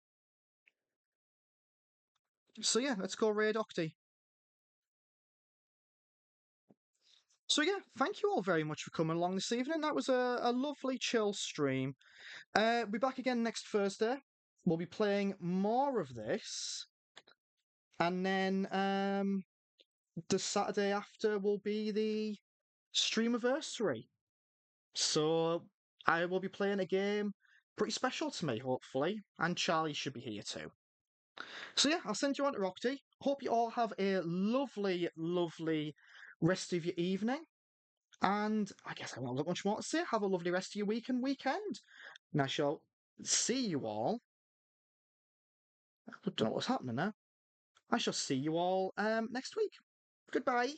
So yeah, let's go raid Octi. So yeah, thank you all very much for coming along this evening. That was a lovely chill stream. We'll be back again next Thursday. We'll be playing more of this. And then the Saturday after will be the streamiversary. So I will be playing a game pretty special to me, hopefully. And Charlie should be here too. So yeah, I'll send you on to Rockty. Hope you all have a lovely, lovely rest of your evening. And I guess I won't have much more to say. Have a lovely rest of your week and weekend. And I shall see you all. I don't know what's happening now. I shall see you all next week. Goodbye.